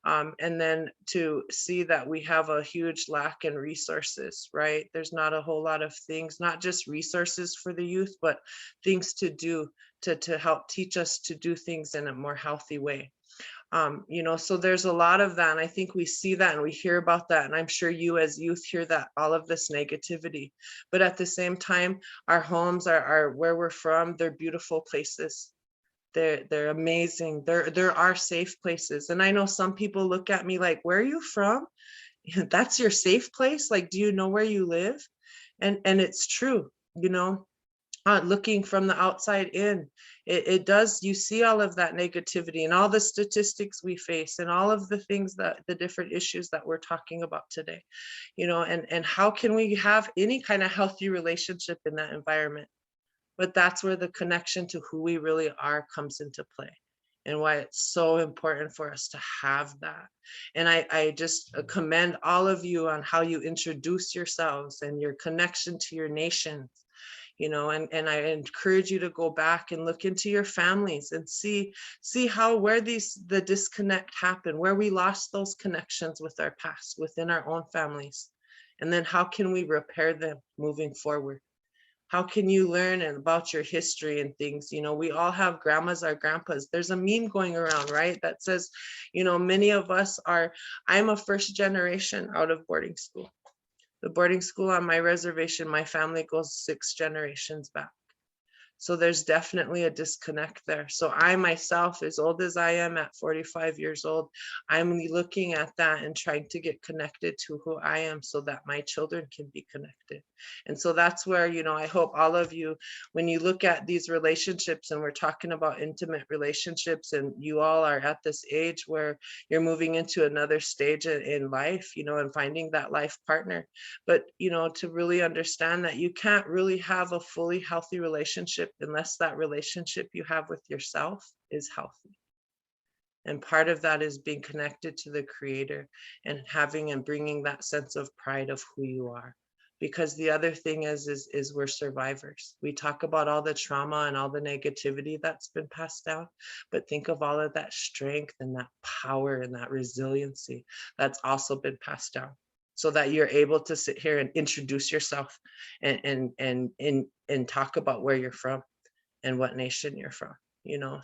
And then to see that we have a huge lack in resources, right? There's not a whole lot of things, not just resources for the youth, but things to do to help teach us to do things in a more healthy way. So there's a lot of that. And I think we see that and we hear about that. And I'm sure you as youth hear that, all of this negativity. But at the same time, our homes are where we're from. They're beautiful places. They're amazing. There are safe places. And I know some people look at me like, where are you from? That's your safe place? Like, do you know where you live? And it's true, looking from the outside in, it does, you see all of that negativity and all the statistics we face and all of the things that the different issues that we're talking about today, and how can we have any kind of healthy relationship in that environment? But that's where the connection to who we really are comes into play, and why it's so important for us to have that. And I just commend all of you on how you introduce yourselves and your connection to your nations, and I encourage you to go back and look into your families and see where the disconnect happened, where we lost those connections with our past, within our own families. And then how can we repair them moving forward? How can you learn about your history and things? We all have grandmas or grandpas. There's a meme going around, right? That says, many of us I'm a first generation out of boarding school. The boarding school on my reservation, my family goes 6 generations back. So there's definitely a disconnect there. So I myself, as old as I am at 45 years old, I'm looking at that and trying to get connected to who I am so that my children can be connected. And so that's where, I hope all of you, when you look at these relationships, and we're talking about intimate relationships, and you all are at this age where you're moving into another stage in life, and finding that life partner. But, to really understand that you can't really have a fully healthy relationship unless that relationship you have with yourself is healthy. And part of that is being connected to the Creator and having and bringing that sense of pride of who you are. Because the other thing is we're survivors. We talk about all the trauma and all the negativity that's been passed down, but think of all of that strength and that power and that resiliency that's also been passed down, so that you're able to sit here and introduce yourself and talk about where you're from and what nation you're from.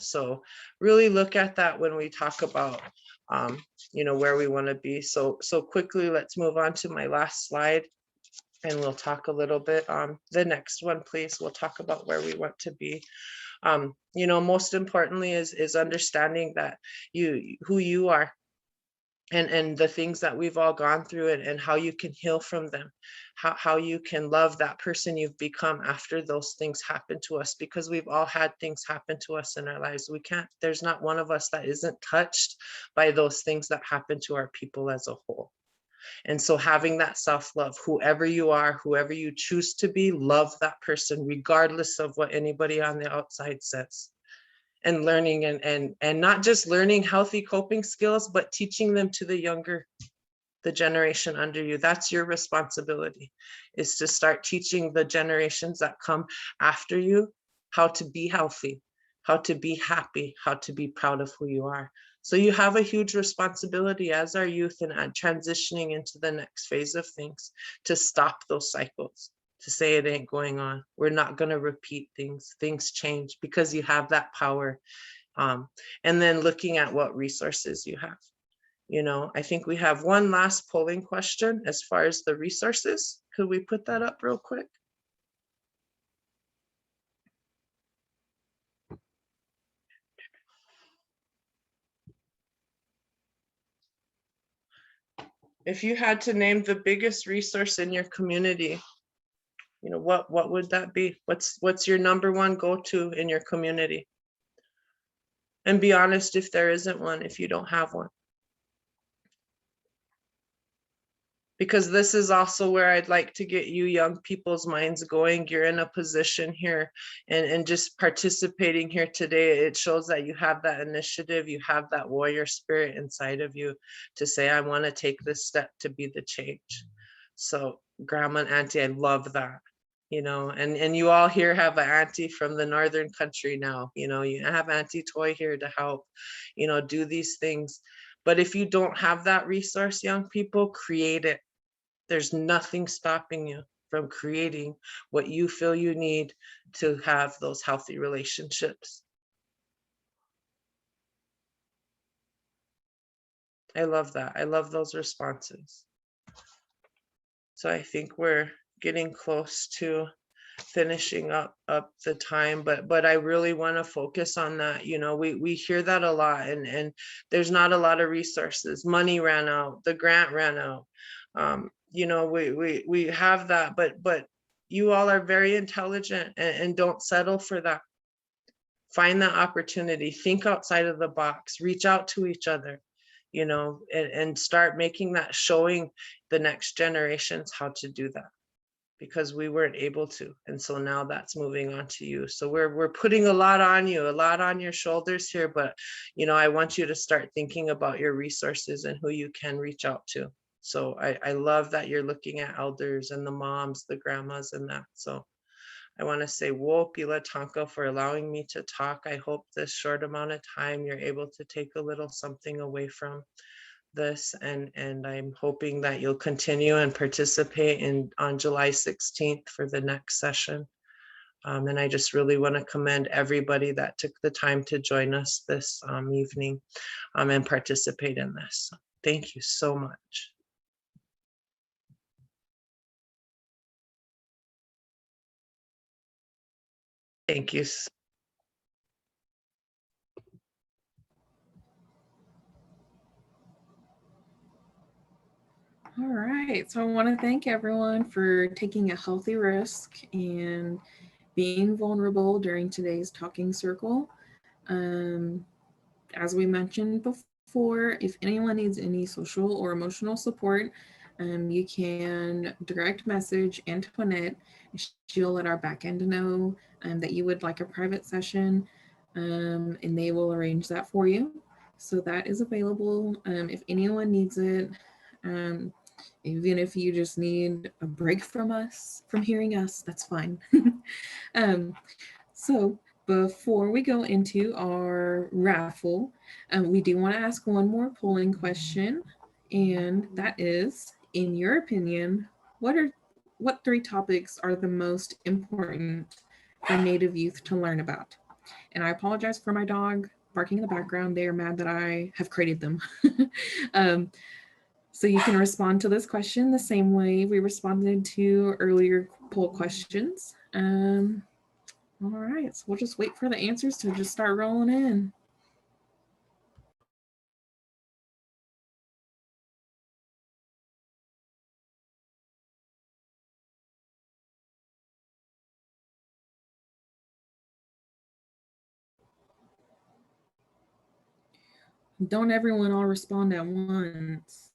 So really look at that when we talk about where we want to be. So quickly, let's move on to my last slide, and we'll talk a little bit on the next one, please. We'll talk about where we want to be. Most importantly is understanding that who you are, and the things that we've all gone through, and how you can heal from them, how you can love that person you've become after those things happen to us, because we've all had things happen to us in our lives. There's not one of us that isn't touched by those things that happen to our people as a whole. And so having that self-love, whoever you are, whoever you choose to be, love that person regardless of what anybody on the outside says. And learning and not just learning healthy coping skills, but teaching them to the younger the generation under you. That's your responsibility, is to start teaching the generations that come after you how to be healthy, how to be happy, how to be proud of who you are. So you have a huge responsibility as our youth and transitioning into the next phase of things, to stop those cycles, to say it ain't going on. We're not going to repeat things. Things change because you have that power. And then looking at what resources you have. You know, I think we have one last polling question as far as the resources. Could we put that up real quick? If you had to name the biggest resource in your community, you know, what would that be? What's your number one go-to in your community? And be honest if there isn't one, if you don't have one. Because this is also where I'd like to get you young people's minds going. You're in a position here, and just participating here today, it shows that you have that initiative, you have that warrior spirit inside of you to say, I want to take this step to be the change. So grandma and auntie, I love that. You know, and you all here have an auntie from the northern country now. You know, you have Auntie Toy here to help, you know, do these things. But if you don't have that resource, young people, create it. There's nothing stopping you from creating what you feel you need to have those healthy relationships. I love that. I love those responses. So I think we're getting close to finishing up the time, but I really want to focus on that. You know, we hear that a lot, and there's not a lot of resources. Money ran out, the grant ran out. You know, we have that, but you all are very intelligent, and don't settle for that. Find that opportunity, think outside of the box, reach out to each other, you know, and start making that, showing the next generations how to do that, because we weren't able to. And so now that's moving on to you. So we're putting a lot on you, a lot on your shoulders here, but, you know, I want you to start thinking about your resources and who you can reach out to. So I love that you're looking at elders and the moms, the grandmas and that. So I want to say wo pila tanka for allowing me to talk. I hope this short amount of time you're able to take a little something away from this, and I'm hoping that you'll continue and participate on July 16th for the next session. And I just really want to commend everybody that took the time to join us this evening and participate in this. Thank you so much. Thank you. All right, so I want to thank everyone for taking a healthy risk and being vulnerable during today's talking circle. As we mentioned before, if anyone needs any social or emotional support, you can direct message Antoinette. She'll let our back end know that you would like a private session, and they will arrange that for you. So that is available if anyone needs it. Even if you just need a break from us, from hearing us, that's fine. So before we go into our raffle, we do want to ask one more polling question, and that is, in your opinion, what 3 topics are the most important for Native youth to learn about? And I apologize for my dog barking in the background. They are mad that I have created them. So you can respond to this question the same way we responded to earlier poll questions. All right, so we'll just wait for the answers to just start rolling in. Don't everyone all respond at once.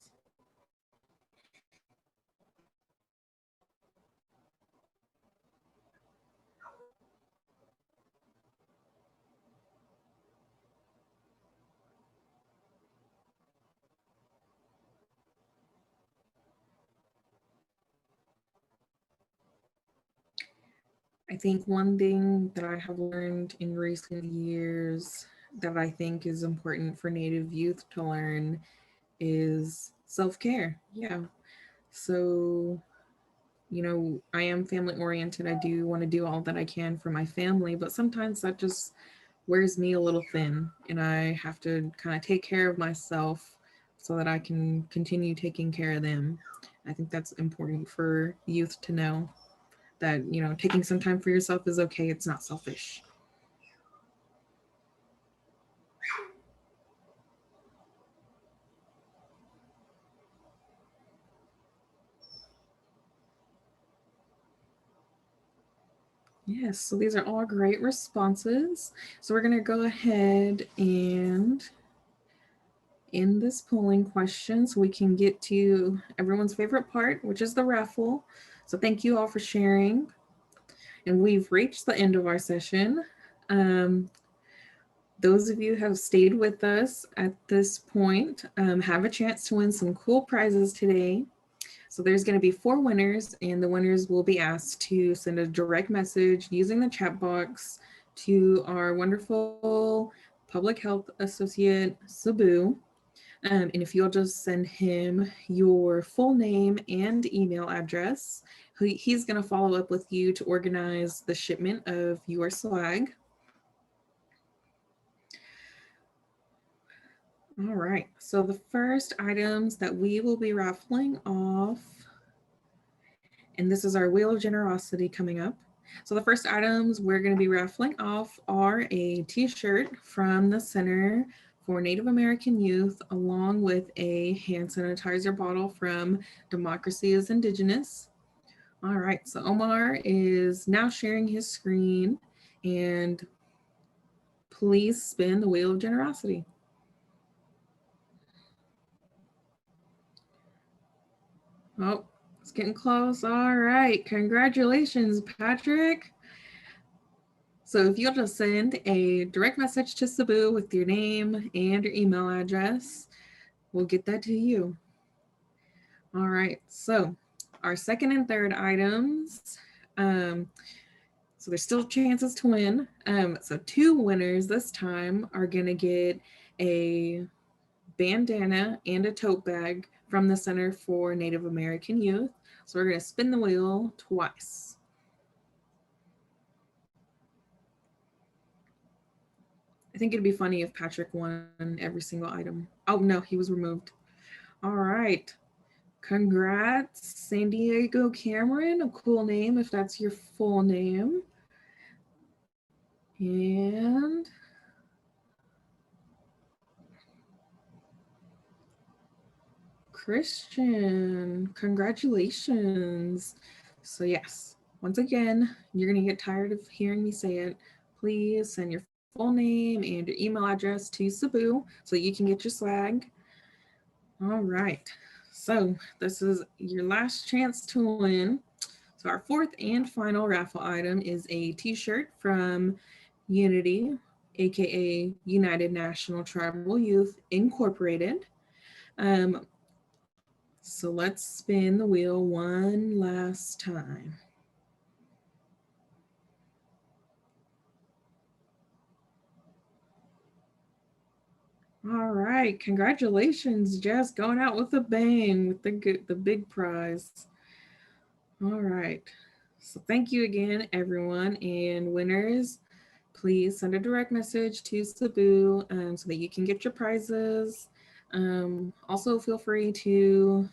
I think one thing that I have learned in recent years that I think is important for Native youth to learn is self-care. Yeah. So, you know, I am family oriented. I do want to do all that I can for my family, but sometimes that just wears me a little thin, and I have to kind of take care of myself so that I can continue taking care of them. I think that's important for youth to know that, you know, taking some time for yourself is okay. It's not selfish. Yes, so these are all great responses. So we're going to go ahead and end this polling question so we can get to everyone's favorite part, which is the raffle. So thank you all for sharing. And we've reached the end of our session. Those of you who have stayed with us at this point have a chance to win some cool prizes today. So there's going to be 4 winners, and the winners will be asked to send a direct message using the chat box to our wonderful public health associate, Sabu. And if you'll just send him your full name and email address, he's going to follow up with you to organize the shipment of your swag. All right, so the first items that we will be raffling off, and this is our Wheel of Generosity coming up. So the first items we're going to be raffling off are a t-shirt from the Center for Native American Youth, along with a hand sanitizer bottle from Democracy is Indigenous. All right, so Omar is now sharing his screen, and please spin the Wheel of Generosity. Oh, it's getting close. All right, congratulations, Patrick. So if you'll just send a direct message to Sabu with your name and your email address, we'll get that to you. All right, so our second and third items, so there's still chances to win. So 2 winners this time are gonna get a bandana and a tote bag from the Center for Native American Youth. So we're gonna spin the wheel twice. I think it'd be funny if Patrick won every single item. Oh no, he was removed. All right. Congrats, San Diego Cameron, a cool name if that's your full name. And Christian, congratulations. So yes, once again, you're gonna get tired of hearing me say it. Please send your full name and your email address to Sabu so you can get your swag. All right, so this is your last chance to win. So our fourth and final raffle item is a t-shirt from Unity, aka United National Tribal Youth Incorporated. So let's spin the wheel one last time. All right, congratulations, Jess, going out with a bang with the big prize. All right, so thank you again, everyone, and winners. Please send a direct message to Sabu so that you can get your prizes. Also, feel free to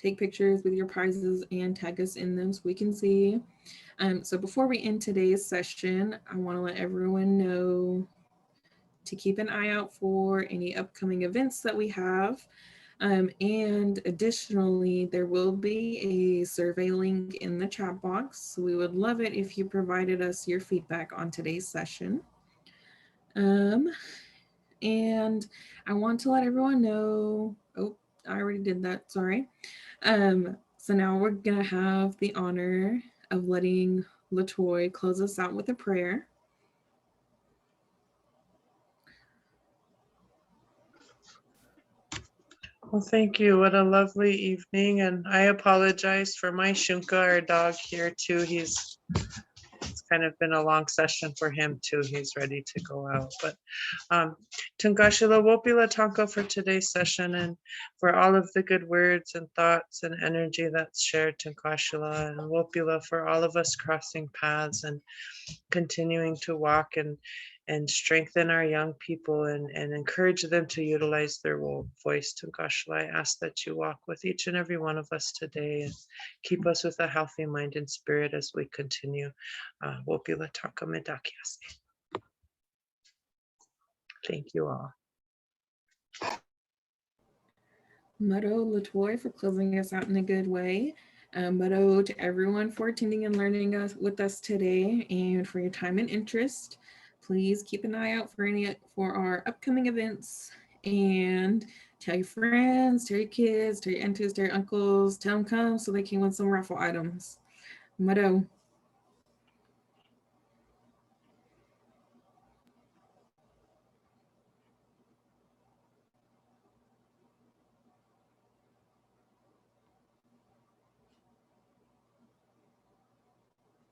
take pictures with your prizes and tag us in them so we can see. So before we end today's session, I want to let everyone know to keep an eye out for any upcoming events that we have. And additionally, there will be a survey link in the chat box. So we would love it if you provided us your feedback on today's session. And I want to let everyone know, oh, I already did that, sorry. So now we're gonna have the honor of letting Letoy close us out with a prayer. Well, thank you. What a lovely evening. And I apologize for my Shunka, our dog here too. He's kind of been a long session for him too. He's ready to go out. But Tungashila Wopila Tanka for today's session and for all of the good words and thoughts and energy that's shared, Tungashila, and Wopila for all of us crossing paths and continuing to walk and strengthen our young people and encourage them to utilize their voice. Tungashila, I ask that you walk with each and every one of us today and keep us with a healthy mind and spirit as we continue. Wopila Tanka Medakiase. Thank you all. Mado Letoy for closing us out in a good way. Mado to everyone for attending and learning with us today and for your time and interest. Please keep an eye out for our upcoming events and tell your friends, tell your kids, tell your aunties, tell your uncles, tell them come so they can win some raffle items. Mado.